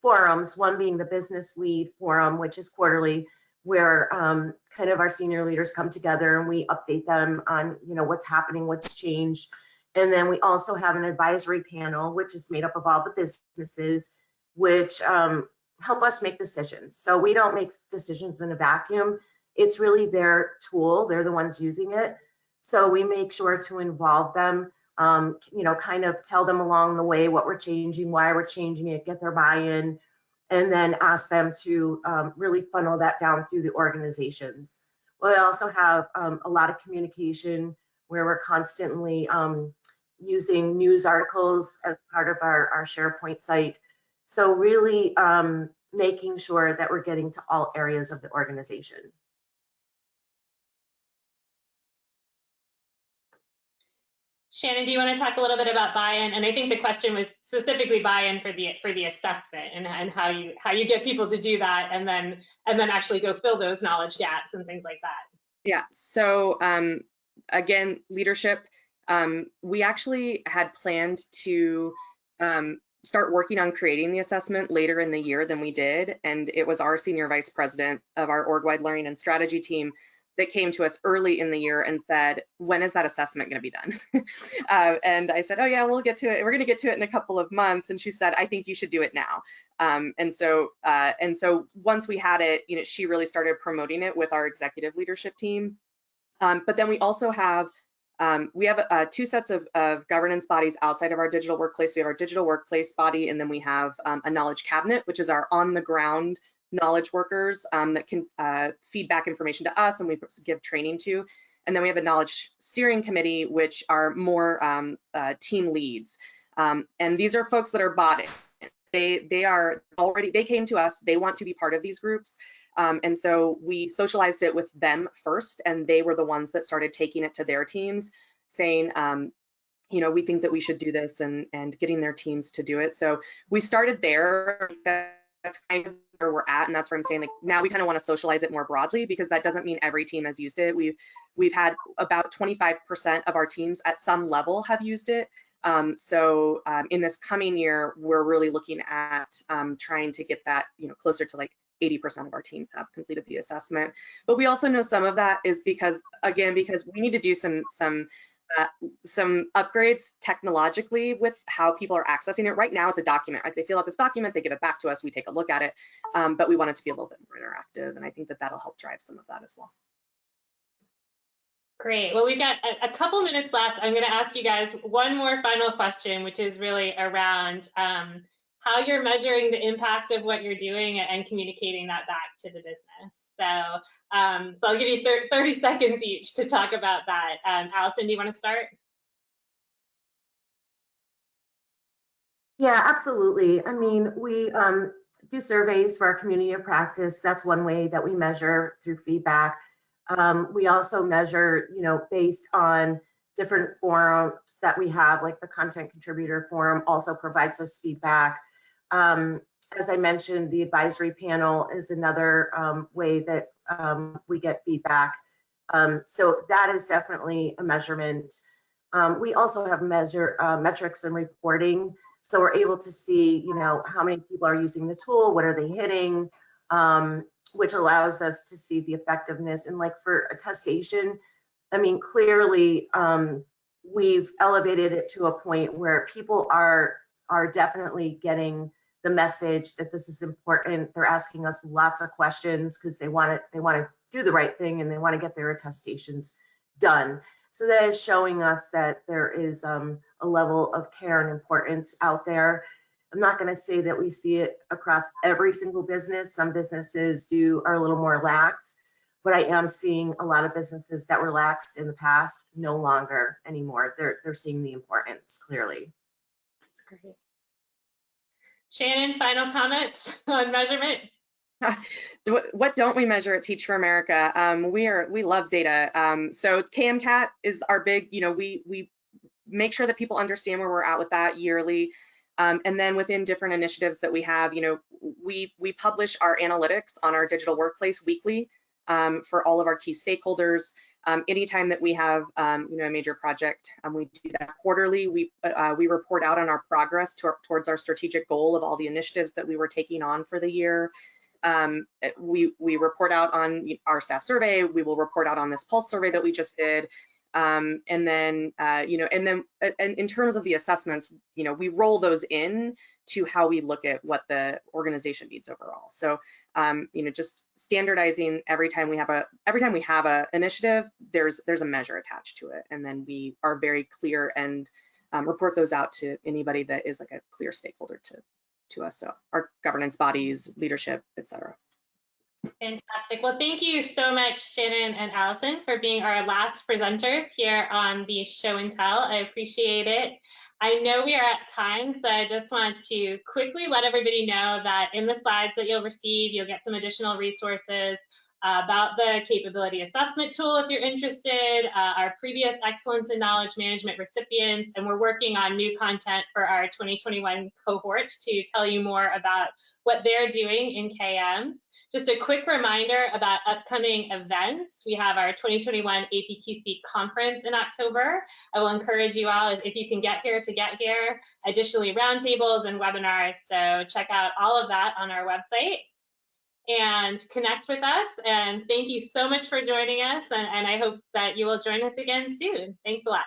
forums, one being the business lead forum, which is quarterly, where kind of our senior leaders come together and we update them on, you know, what's happening, what's changed. And then we also have an advisory panel, which is made up of all the businesses, which help us make decisions. So we don't make decisions in a vacuum. It's really their tool. They're the ones using it. So we make sure to involve them, you know, kind of tell them along the way what we're changing, why we're changing it, get their buy-in, and then ask them to really funnel that down through the organizations. We also have a lot of communication where we're constantly using news articles as part of our SharePoint site. So really making sure that we're getting to all areas of the organization. Shannon, do you want to talk a little bit about buy-in? And I think the question was specifically buy-in for the assessment and how you get people to do that and then actually go fill those knowledge gaps and things like that. Yeah. So again, leadership. We actually had planned to start working on creating the assessment later in the year than we did, and it was our senior vice president of our org-wide learning and strategy team that came to us early in the year and said, when is that assessment going to be done? And I said, oh yeah, we'll get to it. We're going to get to it in a couple of months. And she said, I think you should do it now. And so once we had it, you know, she really started promoting it with our executive leadership team. But then we also have, we have 2 sets of governance bodies outside of our digital workplace. We have our digital workplace body, and then we have a knowledge cabinet, which is our on-the-ground knowledge workers that can feed back information to us and we give training to. And then we have a knowledge steering committee, which are more team leads. And these are folks that are bought in. They came to us, they want to be part of these groups. And so we socialized it with them first, and they were the ones that started taking it to their teams, saying, you know, we think that we should do this, and getting their teams to do it. So we started there. that's kind of where we're at, and that's where I'm saying, like, now we kind of want to socialize it more broadly, because that doesn't mean every team has used it. We've had about 25% of our teams at some level have used it. So in this coming year, we're really looking at trying to get that, you know, closer to like 80% of our teams have completed the assessment. But we also know some of that is because, again, because we need to do some upgrades technologically with how people are accessing it. Right now, it's a document. Like, they fill out this document, they give it back to us, we take a look at it, but we want it to be a little bit more interactive, and I think that that'll help drive some of that as well. Great. Well, we've got a couple minutes left. I'm going to ask you guys one more final question, which is really around how you're measuring the impact of what you're doing and communicating that back to the business. So, so I'll give you 30 seconds each to talk about that. Alison, do you want to start? Yeah, absolutely. I mean, we do surveys for our community of practice. That's one way that we measure through feedback. We also measure, you know, based on different forums that we have, like the Content Contributor Forum also provides us feedback. As I mentioned, the advisory panel is another way that we get feedback. So that is definitely a measurement. We also have metrics and reporting. So we're able to see, you know, how many people are using the tool, what are they hitting, which allows us to see the effectiveness. And like for attestation, I mean, clearly we've elevated it to a point where people are definitely getting the message that this is important. They're asking us lots of questions because they want to do the right thing and they want to get their attestations done. So that is showing us that there is a level of care and importance out there. I'm not going to say that we see it across every single business. Some businesses are a little more lax, but I am seeing a lot of businesses that were laxed in the past no longer anymore. They're seeing the importance clearly. That's great. Shannon, final comments on measurement? What don't we measure at Teach for America? We love data. So KMCAT is our big, you know, we make sure that people understand where we're at with that yearly. And then within different initiatives that we have, you know, we publish our analytics on our digital workplace weekly for all of our key stakeholders. Anytime that we have, you know, a major project, we do that quarterly. We report out on our progress towards our strategic goal of all the initiatives that we were taking on for the year. We report out on our staff survey. We will report out on this pulse survey that we just did. And then, you know, and in terms of the assessments, you know, we roll those in to how we look at what the organization needs overall. So, you know, just standardizing every time we have a initiative, there's a measure attached to it, and then we are very clear and report those out to anybody that is like a clear stakeholder to us, so our governance bodies, leadership, etc. Fantastic. Well, thank you so much, Shannon and Alison, for being our last presenters here on the show and tell. I appreciate it. I know we are at time, so I just want to quickly let everybody know that in the slides that you'll receive, you'll get some additional resources about the capability assessment tool if you're interested, our previous excellence in knowledge management recipients, and we're working on new content for our 2021 cohort to tell you more about what they're doing in KM. Just a quick reminder about upcoming events. We have our 2021 APQC conference in October. I will encourage you all, if you can get here, to get here. Additionally, roundtables and webinars. So check out all of that on our website and connect with us. And thank you so much for joining us. And I hope that you will join us again soon. Thanks a lot.